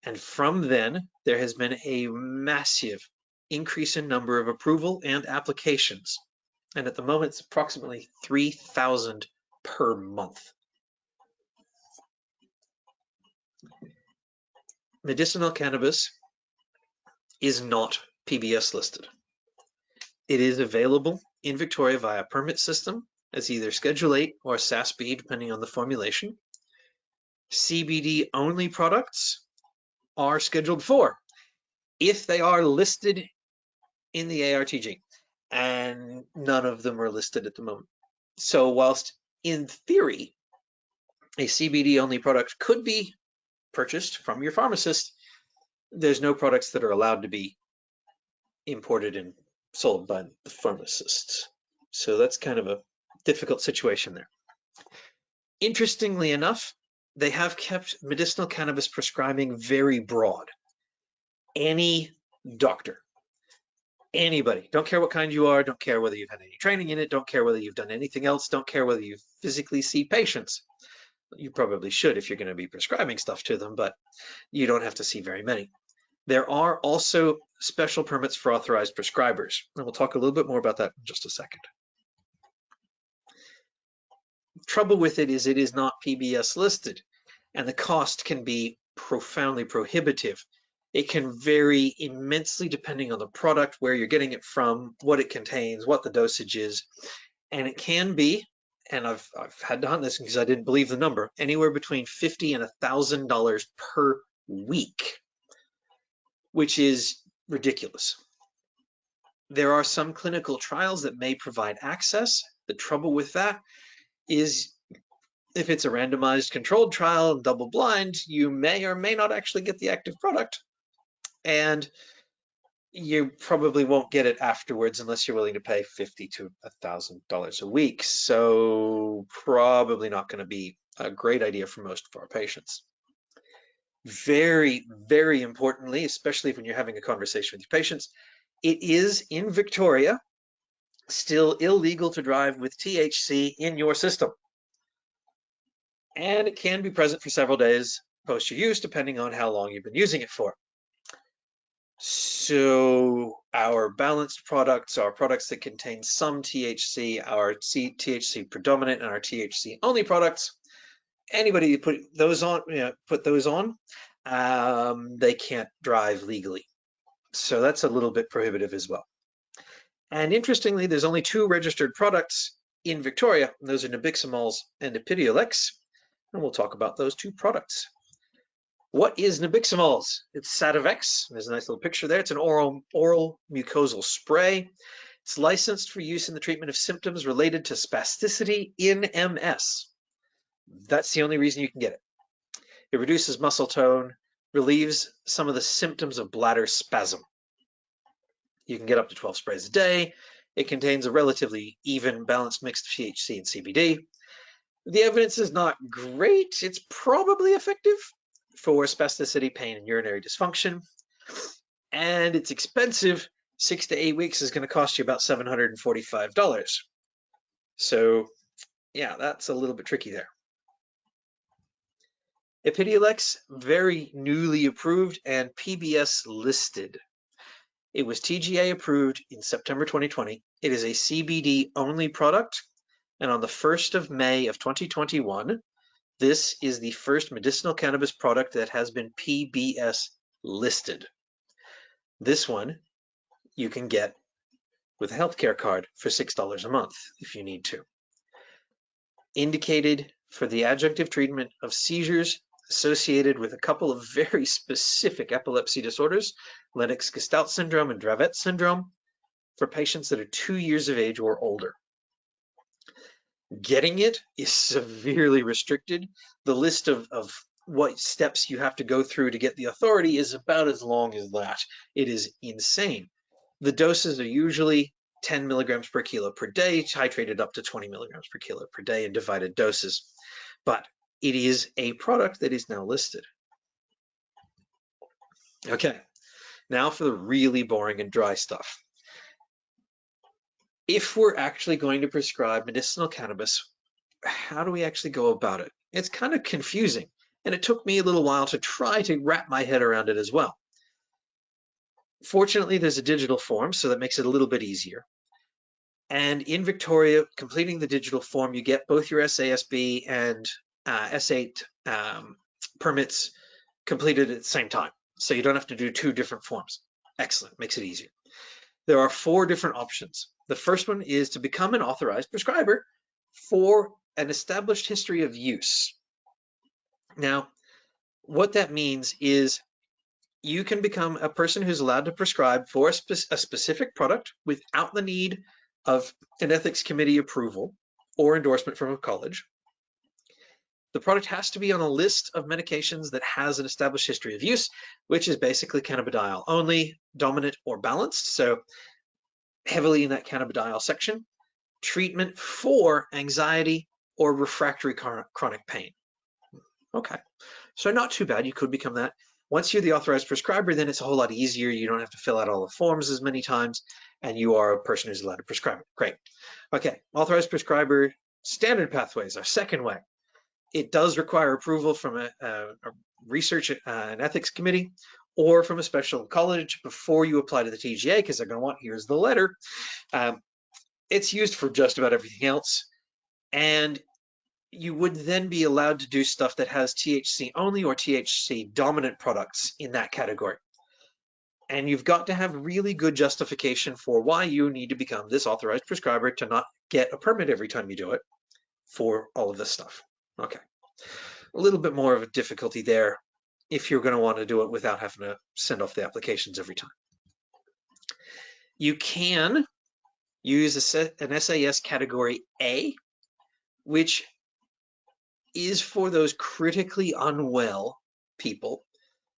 And from then, there has been a massive increase in number of approval and applications. And at the moment, it's approximately 3,000 per month. Medicinal cannabis is not PBS listed. It is available in Victoria via permit system as either Schedule 8 or SASB, depending on the formulation. CBD only products are Scheduled 4 if they are listed in the ARTG, and none of them are listed at the moment. So whilst in theory a CBD only product could be purchased from your pharmacist, there's no products that are allowed to be imported and sold by the pharmacists. So that's kind of a difficult situation there. Interestingly enough, they have kept medicinal cannabis prescribing very broad. Any doctor, anybody, don't care what kind you are, don't care whether you've had any training in it, don't care whether you've done anything else, don't care whether you physically see patients. You probably should if you're going to be prescribing stuff to them, but you don't have to see very many. There are also special permits for authorized prescribers, and we'll talk a little bit more about that in just a second. Trouble with it is not PBS listed, and the cost can be profoundly prohibitive. It can vary immensely depending on the product, where you're getting it from, what it contains, what the dosage is. And it can be, and I've had to hunt this because I didn't believe the number, anywhere between $50 and $1,000 per week, which is ridiculous. There are some clinical trials that may provide access. The trouble with that is if it's a randomized controlled trial and double blind, you may or may not actually get the active product, and you probably won't get it afterwards unless you're willing to pay $50 to $1,000 a week. So probably not going to be a great idea for most of our patients. Very, very importantly, especially when you're having a conversation with your patients, it is in Victoria still illegal to drive with THC in your system. And it can be present for several days post your use, depending on how long you've been using it for. So our balanced products are products that contain some THC, our THC predominant and our THC only products. Anybody put those on, they can't drive legally. So that's a little bit prohibitive as well. And interestingly, there's only 2 registered products in Victoria, and those are Nabiximols and Epidiolex, and we'll talk about those 2 products. What is Nabiximols? It's Sativex. There's a nice little picture there. It's an oral mucosal spray. It's licensed for use in the treatment of symptoms related to spasticity in MS. That's the only reason you can get it. It reduces muscle tone, relieves some of the symptoms of bladder spasm. You can get up to 12 sprays a day. It contains a relatively even, balanced mix of THC and CBD. The evidence is not great. It's probably effective for spasticity, pain, and urinary dysfunction. And it's expensive. 6 to 8 weeks is going to cost you about $745. So yeah, that's a little bit tricky there. Epidiolex, very newly approved and PBS listed. It was TGA approved in September 2020. It is a CBD only product. And on the 1st of May of 2021, this is the first medicinal cannabis product that has been PBS listed. This one you can get with a healthcare card for $6 a month if you need to. Indicated for the adjunctive treatment of seizures associated with a couple of very specific epilepsy disorders, Lennox-Gastaut syndrome and Dravet syndrome, for patients that are 2 years of age or older. Getting it is severely restricted. The list of what steps you have to go through to get the authority is about as long as that. It is insane. The doses are usually 10 milligrams per kilo per day, titrated up to 20 milligrams per kilo per day in divided doses. But it is a product that is now listed. Okay, now for the really boring and dry stuff. If we're actually going to prescribe medicinal cannabis, how do we actually go about it? It's kind of confusing, and it took me a little while to try to wrap my head around it as well. Fortunately, there's a digital form, so that makes it a little bit easier. And in Victoria, completing the digital form, you get both your SASB and S8 permits completed at the same time. So you don't have to do 2 different forms. Excellent, makes it easier. There are 4 different options. The first one is to become an authorized prescriber for an established history of use. Now, what that means is you can become a person who's allowed to prescribe for a specific product without the need of an ethics committee approval or endorsement from a college. The product has to be on a list of medications that has an established history of use, which is basically cannabidiol only, dominant or balanced, so heavily in that cannabidiol section. Treatment for anxiety or refractory chronic pain. Okay, so not too bad. You could become that. Once you're the authorized prescriber, then it's a whole lot easier. You don't have to fill out all the forms as many times, and you are a person who's allowed to prescribe it. Great. Okay, authorized prescriber standard pathways, our second way. It does require approval from a research and ethics committee or from a special college before you apply to the TGA, because they're going to want, here's the letter. It's used for just about everything else. And you would then be allowed to do stuff that has THC only or THC dominant products in that category. And you've got to have really good justification for why you need to become this authorized prescriber to not get a permit every time you do it for all of this stuff. Okay, a little bit more of a difficulty there if you're going to want to do it without having to send off the applications every time. You can use an SAS category A, which is for those critically unwell people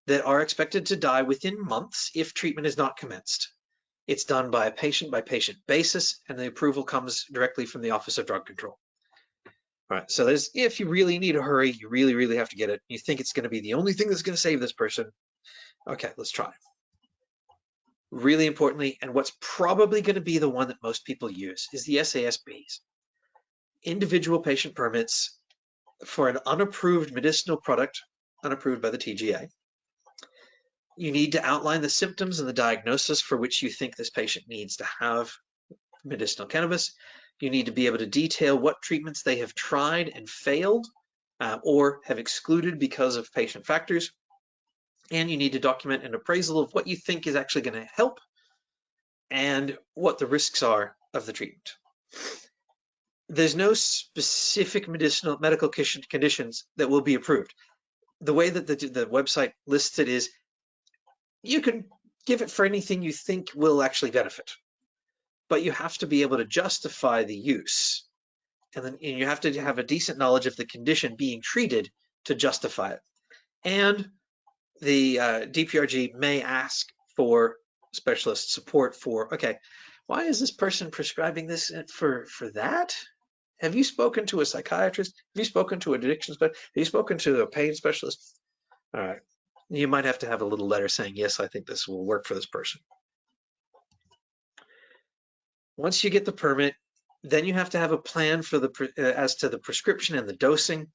that are expected to die within months if treatment is not commenced. It's done by a patient-by-patient basis, and the approval comes directly from the Office of Drug Control. All right, so if you really need to hurry, you really, really have to get it. You think it's going to be the only thing that's going to save this person. Okay, let's try. Really importantly, and what's probably going to be the one that most people use, is the SASBs. Individual patient permits for an unapproved medicinal product, unapproved by the TGA. You need to outline the symptoms and the diagnosis for which you think this patient needs to have medicinal cannabis. You need to be able to detail what treatments they have tried and failed or have excluded because of patient factors. And you need to document an appraisal of what you think is actually going to help and what the risks are of the treatment. There's no specific medical conditions that will be approved. The way that the website lists it is you can give it for anything you think will actually benefit, but you have to be able to justify the use. And then you have to have a decent knowledge of the condition being treated to justify it. And the DPRG may ask for specialist support for, okay, why is this person prescribing this for that? Have you spoken to a psychiatrist? Have you spoken to an addiction specialist? Have you spoken to a pain specialist? All right. You might have to have a little letter saying, yes, I think this will work for this person. Once you get the permit, then you have to have a plan for as to the prescription and the dosing.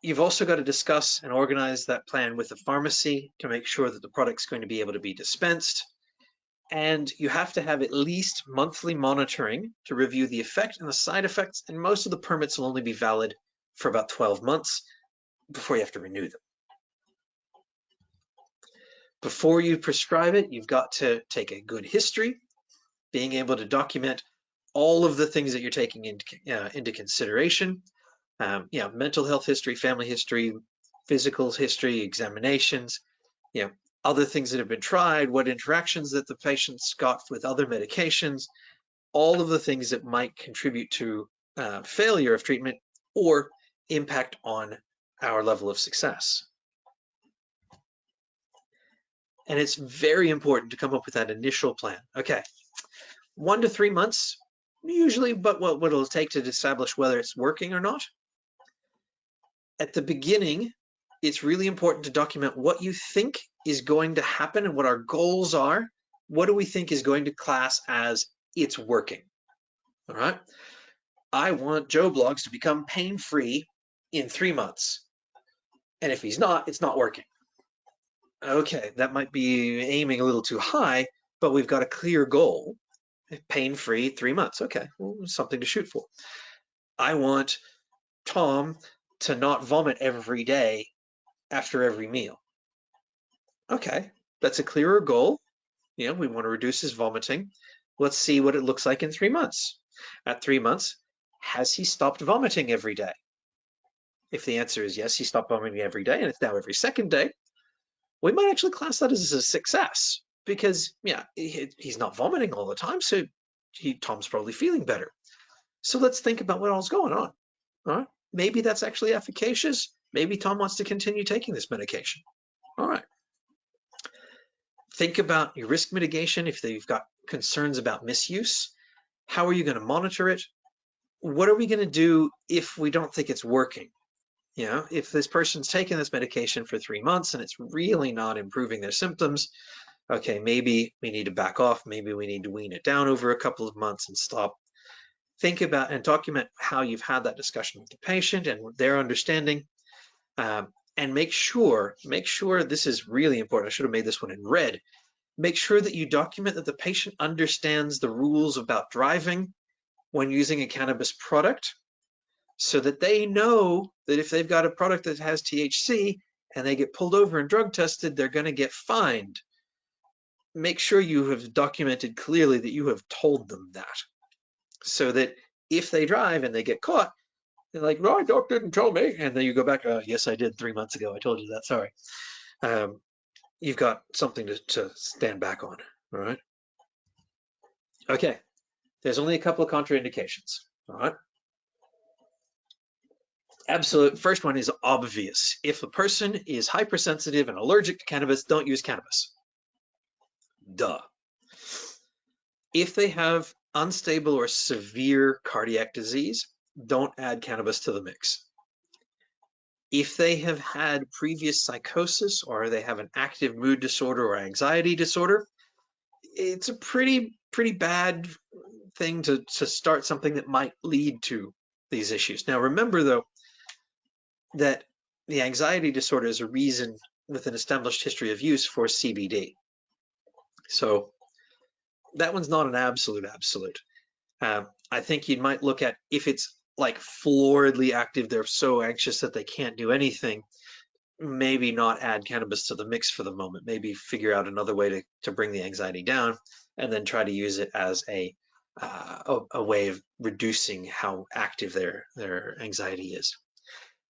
You've also got to discuss and organize that plan with the pharmacy to make sure that the product's going to be able to be dispensed. And you have to have at least monthly monitoring to review the effect and the side effects. And most of the permits will only be valid for about 12 months before you have to renew them. Before you prescribe it, you've got to take a good history, being able to document all of the things that you're taking into consideration. Mental health history, family history, physical history, examinations, other things that have been tried, what interactions that the patient's got with other medications, all of the things that might contribute to failure of treatment or impact on our level of success. And it's very important to come up with that initial plan. Okay, 1 to 3 months, usually, but what it'll take to establish whether it's working or not. At the beginning, it's really important to document what you think is going to happen and what our goals are. What do we think is going to class as it's working? All right. I want Joe Blogs to become pain-free in 3 months. And if he's not, it's not working. Okay, that might be aiming a little too high, but we've got a clear goal. Pain-free 3 months. Okay, well, something to shoot for. I want Tom to not vomit every day after every meal. Okay, that's a clearer goal. We want to reduce his vomiting. Let's see what it looks like in 3 months. At 3 months, has he stopped vomiting every day? If the answer is yes, he stopped vomiting every day, and it's now every second day, we might actually class that as a success because, he's not vomiting all the time, so Tom's probably feeling better. So let's think about what all's going on. All right, maybe that's actually efficacious. Maybe Tom wants to continue taking this medication. All right. Think about your risk mitigation if they've got concerns about misuse. How are you going to monitor it? What are we going to do if we don't think it's working? If this person's taken this medication for 3 months and it's really not improving their symptoms, okay, maybe we need to back off. Maybe we need to wean it down over a couple of months and stop. Think about and document how you've had that discussion with the patient and their understanding. And make sure this is really important. I should have made this one in red. Make sure that you document that the patient understands the rules about driving when using a cannabis product so that they know that if they've got a product that has THC and they get pulled over and drug tested, they're going to get fined. make sure you have documented clearly that you have told them that, so that if they drive and they get caught, they're like, no, doc didn't tell me. And then you go back, oh, yes, I did 3 months ago. I told you that, sorry. You've got something to stand back on, all right? Okay, there's only a couple of contraindications, all right? Absolute first one is obvious. If a person is hypersensitive and allergic to cannabis, don't use cannabis. Duh. If they have unstable or severe cardiac disease, don't add cannabis to the mix. If they have had previous psychosis or they have an active mood disorder or anxiety disorder, it's a pretty bad thing to start something that might lead to these issues. Now, remember, though, that the anxiety disorder is a reason with an established history of use for CBD. So that one's not an absolute. I think you might look at if it's like floridly active, they're so anxious that they can't do anything, maybe not add cannabis to the mix for the moment. Maybe figure out another way to bring the anxiety down, and then try to use it as a way of reducing how active their anxiety is.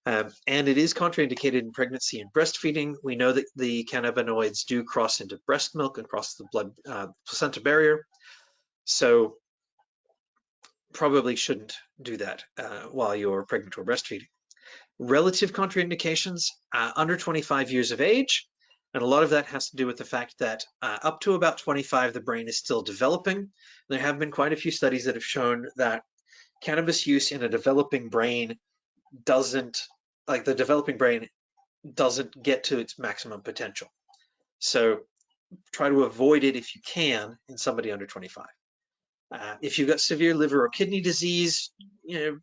And it is contraindicated in pregnancy and breastfeeding. We know that the cannabinoids do cross into breast milk and cross the blood placenta barrier. So probably shouldn't do that while you're pregnant or breastfeeding. Relative contraindications, under 25 years of age, and a lot of that has to do with the fact that up to about 25, the brain is still developing. There have been quite a few studies that have shown that cannabis use in a developing brain doesn't get to its maximum potential. So try to avoid it if you can in somebody under 25. If you've got severe liver or kidney disease,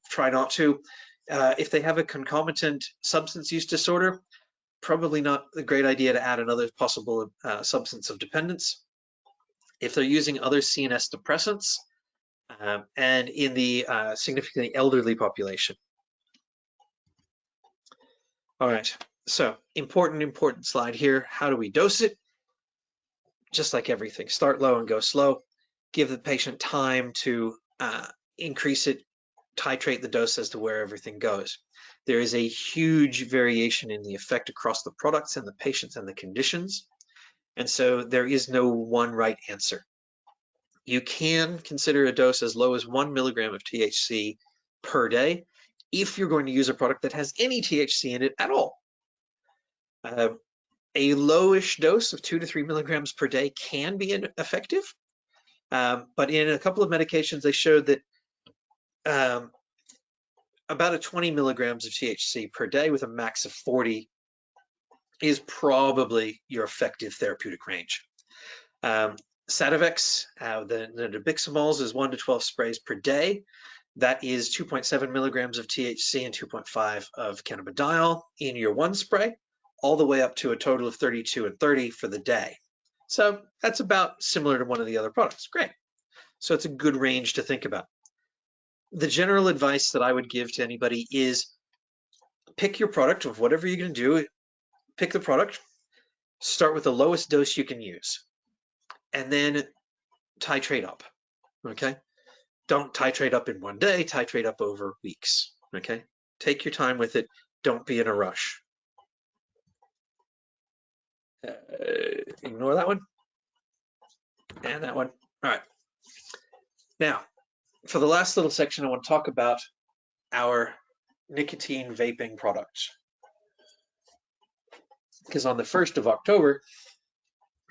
try not to. If they have a concomitant substance use disorder, probably not a great idea to add another possible substance of dependence. If they're using other CNS depressants, and in the significantly elderly population. All right, so important slide here. How do we dose it? Just like everything, start low and go slow. Give the patient time to increase it, titrate the dose as to where everything goes. There is a huge variation in the effect across the products and the patients and the conditions. And so there is no one right answer. You can consider a dose as low as 1 milligram of THC per day if you're going to use a product that has any THC in it at all. A lowish dose of 2 to 3 milligrams per day can be effective, but in a couple of medications, they showed that about a 20 milligrams of THC per day with a max of 40 is probably your effective therapeutic range. Sativex, the nabiximols is 1 to 12 sprays per day. That is 2.7 milligrams of THC and 2.5 of cannabidiol in your one spray, all the way up to a total of 32 and 30 for the day. So that's about similar to one of the other products. Great. So it's a good range to think about. The general advice that I would give to anybody is pick your product of whatever you're going to do. Pick the product, start with the lowest dose you can use, and then titrate up, okay? Don't titrate up in one day, titrate up over weeks, okay? Take your time with it. Don't be in a rush. Ignore that one and that one. All right. Now, for the last little section, I want to talk about our nicotine vaping products. Because on the 1st of October,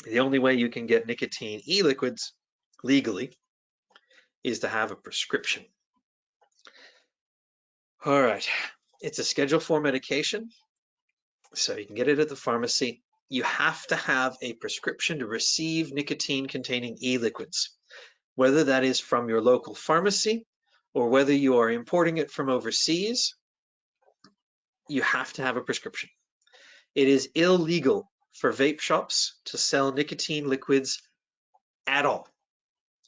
the only way you can get nicotine e-liquids legally is to have a prescription. All right, it's a Schedule 4 medication, so you can get it at the pharmacy. You have to have a prescription to receive nicotine-containing e-liquids, whether that is from your local pharmacy or whether you are importing it from overseas. You have to have a prescription. It is illegal for vape shops to sell nicotine liquids at all.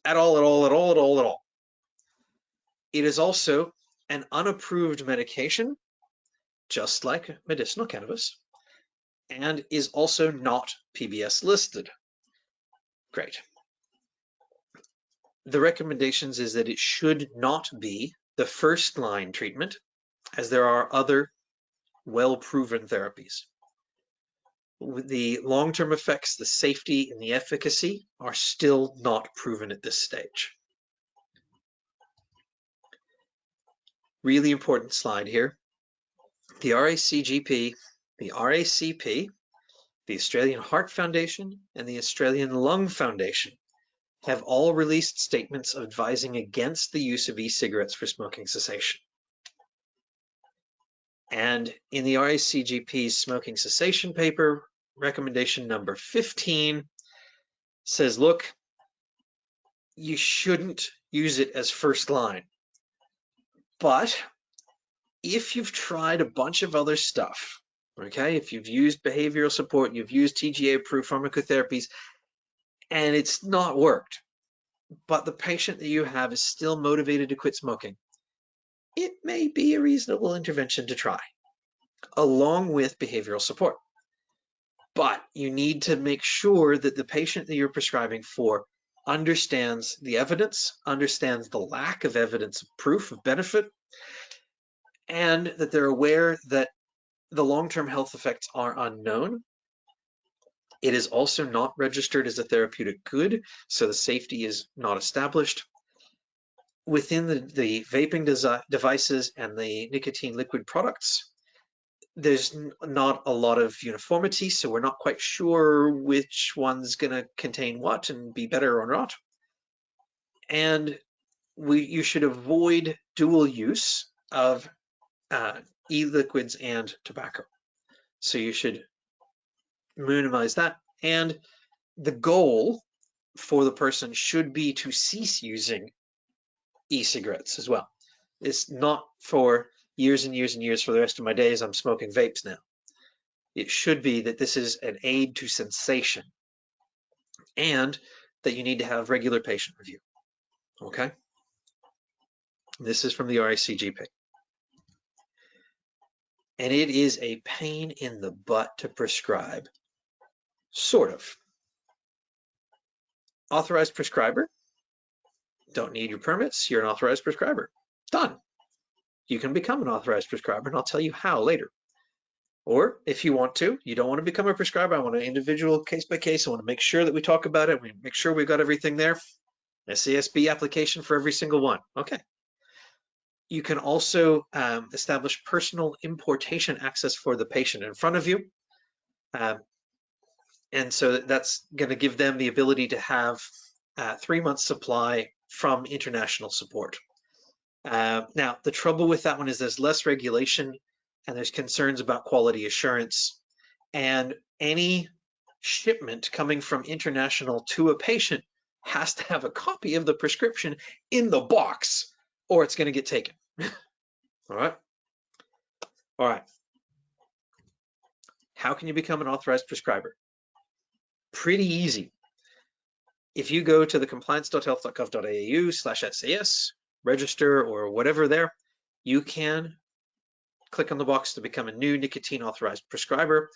At all. It is also an unapproved medication, just like medicinal cannabis, and is also not PBS listed. Great. The recommendations is that it should not be the first line treatment, as there are other well-proven therapies. The long-term effects, the safety, and the efficacy are still not proven at this stage. Really important slide here. The RACGP, the RACP, the Australian Heart Foundation, and the Australian Lung Foundation have all released statements advising against the use of e-cigarettes for smoking cessation. And in the RACGP's smoking cessation paper, recommendation number 15 says, look, you shouldn't use it as first line. But if you've tried a bunch of other stuff, okay, if you've used behavioral support, you've used TGA-approved pharmacotherapies, and it's not worked, but the patient that you have is still motivated to quit smoking, it may be a reasonable intervention to try, along with behavioral support. But you need to make sure that the patient that you're prescribing for understands the evidence, understands the lack of evidence of proof of benefit, and that they're aware that the long-term health effects are unknown. It is also not registered as a therapeutic good, so the safety is not established. Within the vaping devices and the nicotine liquid products, there's not a lot of uniformity, so we're not quite sure which one's going to contain what and be better or not. And you should avoid dual use of e-liquids and tobacco. So you should minimize that. And the goal for the person should be to cease using e-cigarettes as well. It's not for years and years and years for the rest of my days, I'm smoking vapes now. It should be that this is an aid to cessation and that you need to have regular patient review. Okay? This is from the RACGP. And it is a pain in the butt to prescribe. Sort of. Authorized prescriber. Don't need your permits. You're an authorized prescriber. Done. You can become an authorized prescriber, and I'll tell you how later. Or if you want to, you don't want to become a prescriber, I want an individual case by case. I want to make sure that we talk about it. We make sure we've got everything there. SASB application for every single one. Okay. You can also establish personal importation access for the patient in front of you. And so that's going to give them the ability to have 3 months supply from international support. Now, the trouble with that one is there's less regulation and there's concerns about quality assurance, and any shipment coming from international to a patient has to have a copy of the prescription in the box or it's going to get taken. All right. All right. How can you become an authorized prescriber? Pretty easy. If you go to the compliance.health.gov.au/SAS, register or whatever there, you can click on the box to become a new nicotine authorized prescriber,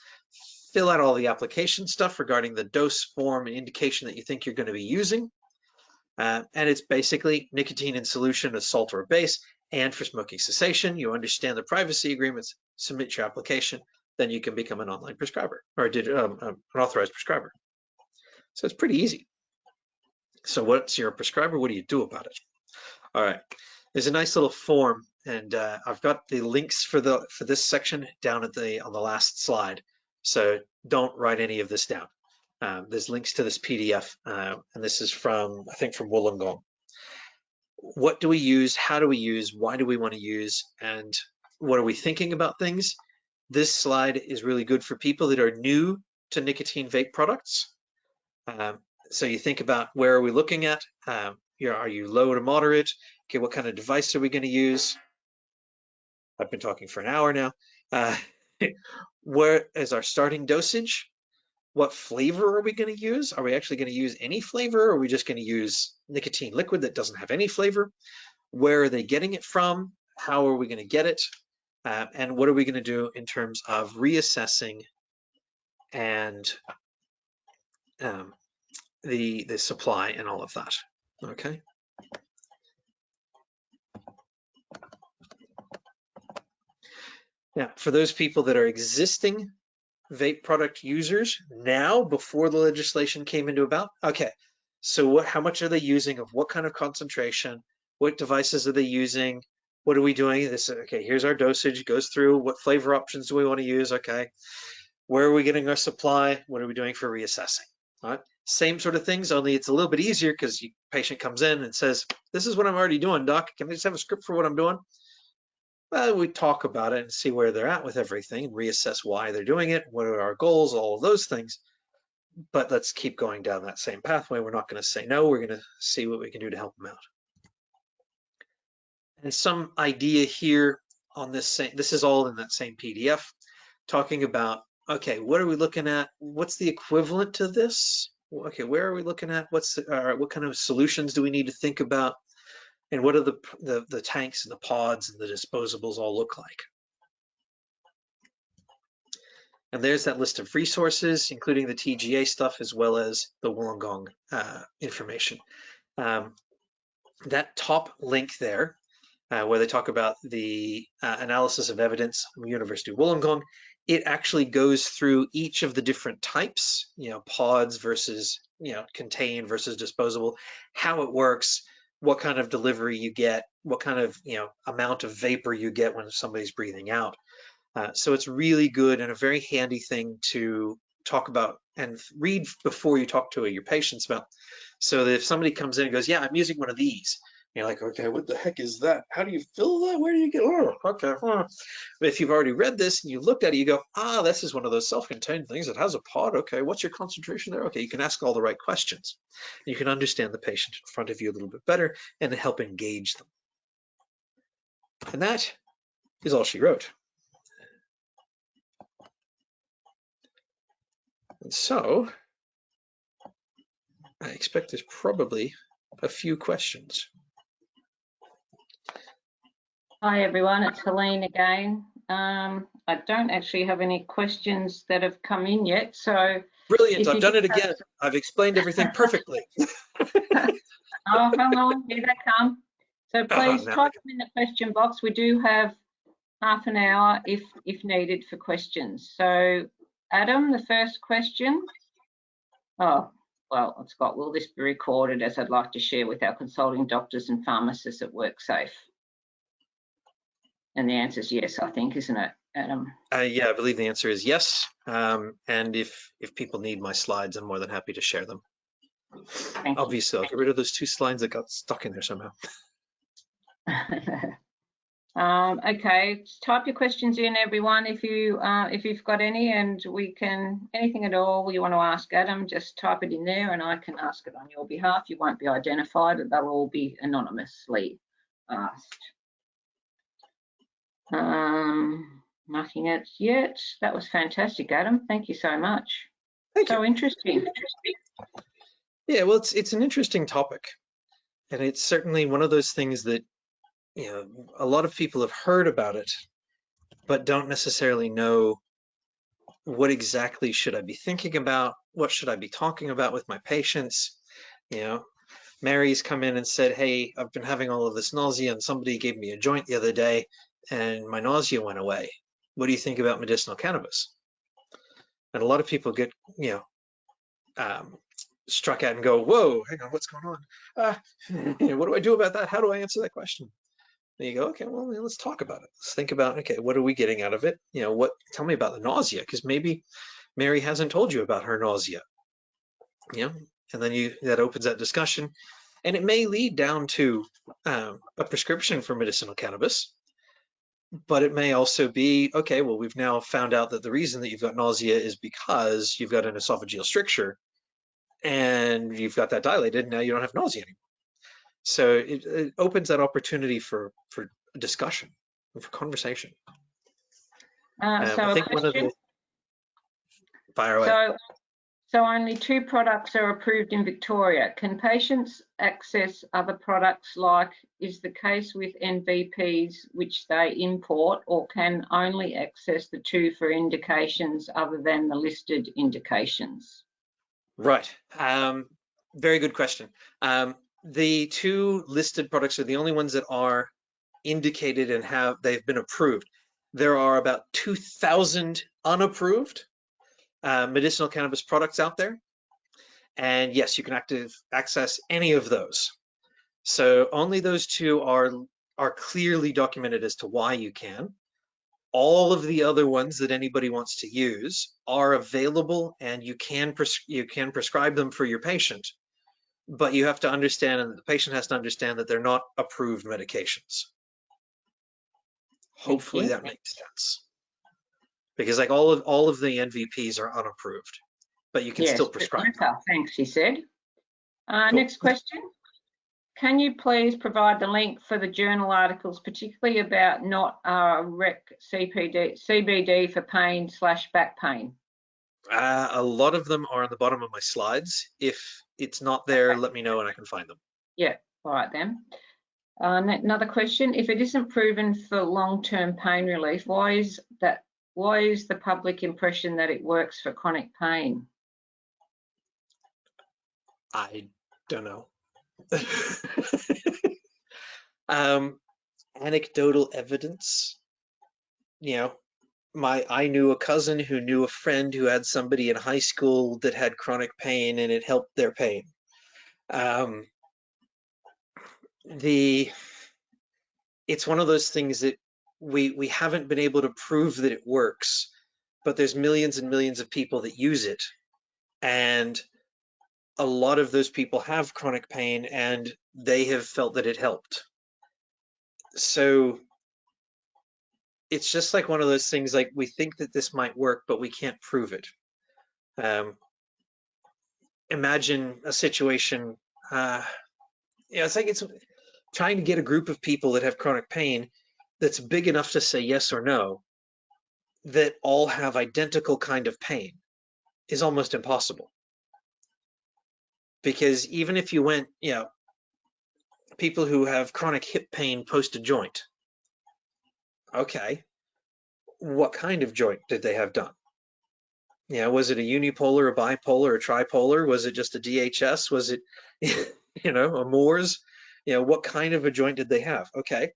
fill out all the application stuff regarding the dose, form, and indication that you think you're going to be using. And it's basically nicotine in solution, a salt or a base, and for smoking cessation. You understand the privacy agreements, submit your application, then you can become an online prescriber or an authorized prescriber. So it's pretty easy. So once you're a prescriber, what do you do about it? All right, there's a nice little form, and I've got the links for this section down at on the last slide. So don't write any of this down. There's links to this PDF, and this is from, I think, from Wollongong. What do we use? How do we use? Why do we want to use? And what are we thinking about things? This slide is really good for people that are new to nicotine vape products. So you think about, where are we looking at? Are you low to moderate? Okay, what kind of device are we going to use? I've been talking for an hour now. Where is our starting dosage? What flavor are we going to use? Are we actually going to use any flavor, or are we just going to use nicotine liquid that doesn't have any flavor? Where are they getting it from? How are we going to get it? And what are we going to do in terms of reassessing and the supply and all of that. Okay. Now, for those people that are existing vape product users now, before the legislation came into about, okay, so how much are they using, of what kind of concentration, what devices are they using, what are we doing? This, okay, here's our dosage, goes through, what flavor options do we want to use, okay, where are we getting our supply, what are we doing for reassessing? All right, same sort of things, only it's a little bit easier because the patient comes in and says, this is what I'm already doing, doc, can I just have a script for what I'm doing? Well, we talk about it and see where they're at with everything and reassess why they're doing it, what are our goals, all of those things. But let's keep going down that same pathway. We're not going to say no, we're going to see what we can do to help them out. And some idea here on this is all in that same PDF, talking about, okay, what are we looking at? What's the equivalent to this? Okay, where are we looking at? What kind of solutions do we need to think about? And what do the tanks and the pods and the disposables all look like? And there's that list of resources, including the TGA stuff, as well as the Wollongong information. That top link there, where they talk about the analysis of evidence from University of Wollongong, it actually goes through each of the different types, pods versus, contained versus disposable, how it works, what kind of delivery you get, what kind of, amount of vapor you get when somebody's breathing out. So it's really good and a very handy thing to talk about and read before you talk to your patients about. So that if somebody comes in and goes, yeah, I'm using one of these, and you're like, okay, what the heck is that? How do you fill that? Where do you get, oh, okay. But if you've already read this and you looked at it, you go, ah, this is one of those self-contained things that has a pod. Okay, what's your concentration there? Okay, you can ask all the right questions. You can understand the patient in front of you a little bit better and help engage them. And that is all she wrote. And so I expect there's probably a few questions. Hi everyone, it's Helene again. I don't actually have any questions that have come in yet, so... Brilliant, I've done it again. I've explained everything perfectly. Oh, hang on, here they come. So please type them in the question box. We do have half an hour if needed for questions. So Adam, the first question. Oh, well, it's got, will this be recorded as I'd like to share with our consulting doctors and pharmacists at WorkSafe? And the answer is yes, I think, isn't it, Adam? Yeah, I believe the answer is yes. And if people need my slides, I'm more than happy to share them. Obviously, I'll get rid of those 2 slides that got stuck in there somehow. Okay, type your questions in, everyone, if you've got any, and we can, anything at all you want to ask Adam, just type it in there and I can ask it on your behalf. You won't be identified, but they'll all be anonymously asked. Nothing else yet. That was fantastic, Adam. Thank you so much. Thank you. So interesting. Yeah, well, it's an interesting topic, and it's certainly one of those things that a lot of people have heard about it, but don't necessarily know what exactly should I be thinking about, what should I be talking about with my patients. Mary's come in and said, hey, I've been having all of this nausea and somebody gave me a joint the other day and my nausea went away. What do you think about medicinal cannabis? And a lot of people get, struck at and go, whoa, hang on, what's going on? What do I do about that? How do I answer that question? And you go, okay, well, let's talk about it. Let's think about, okay, what are we getting out of it? Tell me about the nausea, because maybe Mary hasn't told you about her nausea. And then that opens that discussion, and it may lead down to a prescription for medicinal cannabis, but it may also be, okay, well, we've now found out that the reason that you've got nausea is because you've got an esophageal stricture and you've got that dilated, and now you don't have nausea anymore. So it opens that opportunity for discussion and for conversation. So a question. Fire away. So only 2 products are approved in Victoria. Can patients access other products like is the case with NVPs which they import, or can only access the 2 for indications other than the listed indications? Right. Very good question. The two listed products are the only ones that are indicated and they've been approved. There are about 2,000 unapproved medicinal cannabis products out there. And yes, you can access any of those. So only those two are clearly documented as to why you can. All of the other ones that anybody wants to use are available, and you can prescribe them for your patient. But you have to understand, and the patient has to understand, that they're not approved medications. Hopefully that makes sense. Because like all of the NVPs are unapproved, but you can still prescribe them. Thanks, she said. Cool. Next question. Can you please provide the link for the journal articles, particularly about not rec CBD for pain / back pain? A lot of them are on the bottom of my slides. If it's not there, let me know and I can find them. Yeah, all right then. Another question. If it isn't proven for long-term pain relief, why is the public impression that it works for chronic pain? I don't know. Anecdotal evidence. You know, I knew a cousin who knew a friend who had somebody in high school that had chronic pain, and it helped their pain. It's one of those things that we haven't been able to prove that it works, but there's millions and millions of people that use it, and a lot of those people have chronic pain and they have felt that it helped. So it's just like one of those things, like we think that this might work, but we can't prove it. Imagine a situation, it's like it's trying to get a group of people that have chronic pain that's big enough to say yes or no, that all have identical kind of pain, is almost impossible. Because even if you went, people who have chronic hip pain post a joint, okay, what kind of joint did they have done? Was it a unipolar, a bipolar, a tripolar? Was it just a DHS? Was it, a Moores? What kind of a joint did they have? Okay.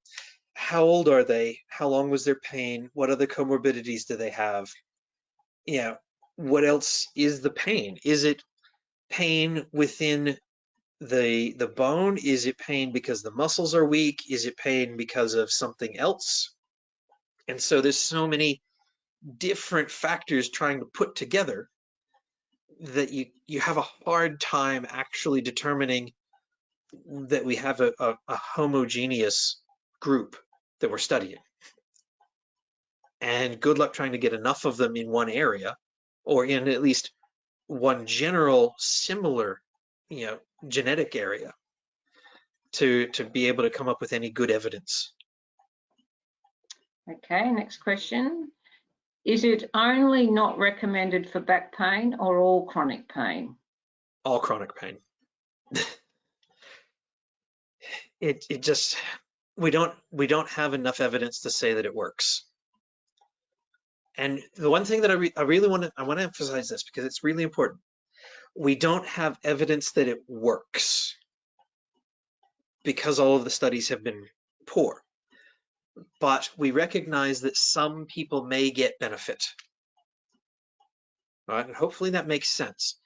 How old are they? How long was their pain? What other comorbidities do they have? What else is the pain? Is it pain within the bone? Is it pain because the muscles are weak? Is it pain because of something else? And so there's so many different factors trying to put together that you have a hard time actually determining that we have a homogeneous group that we're studying. And good luck trying to get enough of them in one area, or in at least one general similar genetic area to be able to come up with any good evidence. Okay, next question. Is it only not recommended for back pain or all chronic pain? All chronic pain. It just, we don't have enough evidence to say that it works. And the one thing that I really want to emphasize this, because it's really important. We don't have evidence that it works because all of the studies have been poor. But we recognize that some people may get benefit. All right, and hopefully that makes sense.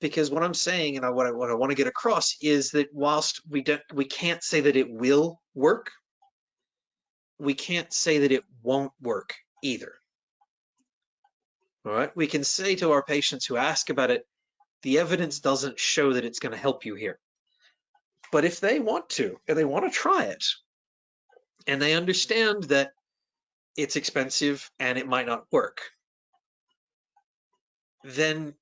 Because what I'm saying, and what I want to get across, is that whilst we can't say that it will work, we can't say that it won't work either. All right, we can say to our patients who ask about it, the evidence doesn't show that it's going to help you here. But if they want to, and they want to try it, and they understand that it's expensive and it might not work, then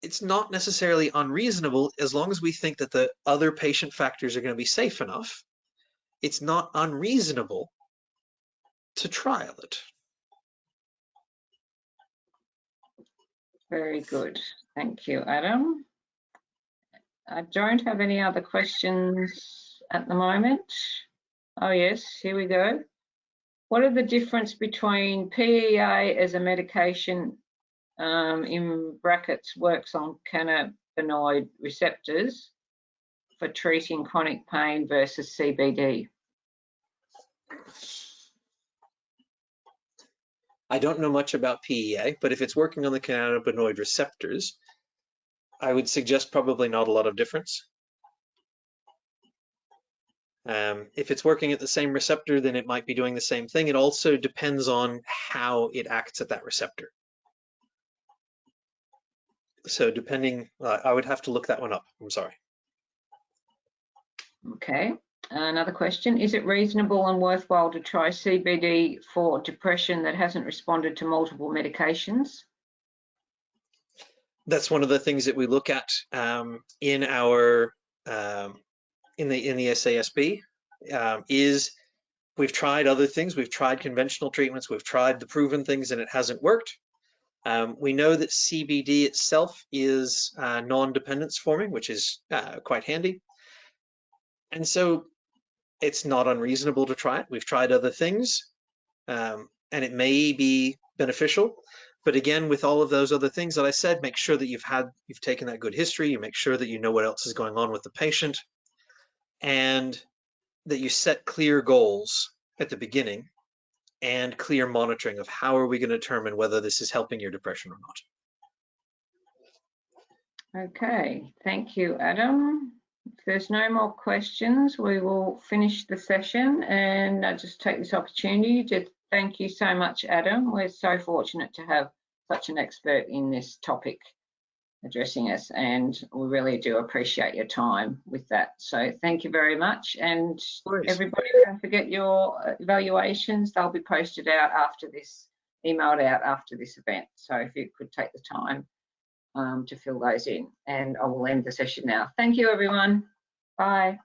it's not necessarily unreasonable, as long as we think that the other patient factors are going to be safe enough. It's not unreasonable to trial it. Very good. Thank you, Adam. I don't have any other questions at the moment. Oh yes, here we go. What are the difference between PEA as a medication, in brackets, works on cannabinoid receptors for treating chronic pain versus CBD? I don't know much about PEA, but if it's working on the cannabinoid receptors, I would suggest probably not a lot of difference. If it's working at the same receptor, then it might be doing the same thing. It also depends on how it acts at that receptor. So depending, I would have to look that one up. I'm sorry. Okay. Another question, is it reasonable and worthwhile to try CBD for depression that hasn't responded to multiple medications? That's one of the things that we look at in our in the SASB. Is we've tried other things, we've tried conventional treatments, we've tried the proven things, and it hasn't worked. We know that CBD itself is non-dependence forming, which is quite handy. And so it's not unreasonable to try it. We've tried other things, and it may be beneficial. But again, with all of those other things that I said, make sure that you've taken that good history. You make sure that you know what else is going on with the patient, and that you set clear goals at the beginning and clear monitoring of how are we going to determine whether this is helping your depression or not. Okay, thank you, Adam. If there's no more questions, we will finish the session, and I just take this opportunity to thank you so much, Adam. We're so fortunate to have such an expert in this topic addressing us, and we really do appreciate your time with that. So thank you very much, and everybody, don't forget your evaluations. They'll be posted out after this, emailed out after this event. So if you could take the time to fill those in, and I will end the session now. Thank you, everyone. Bye.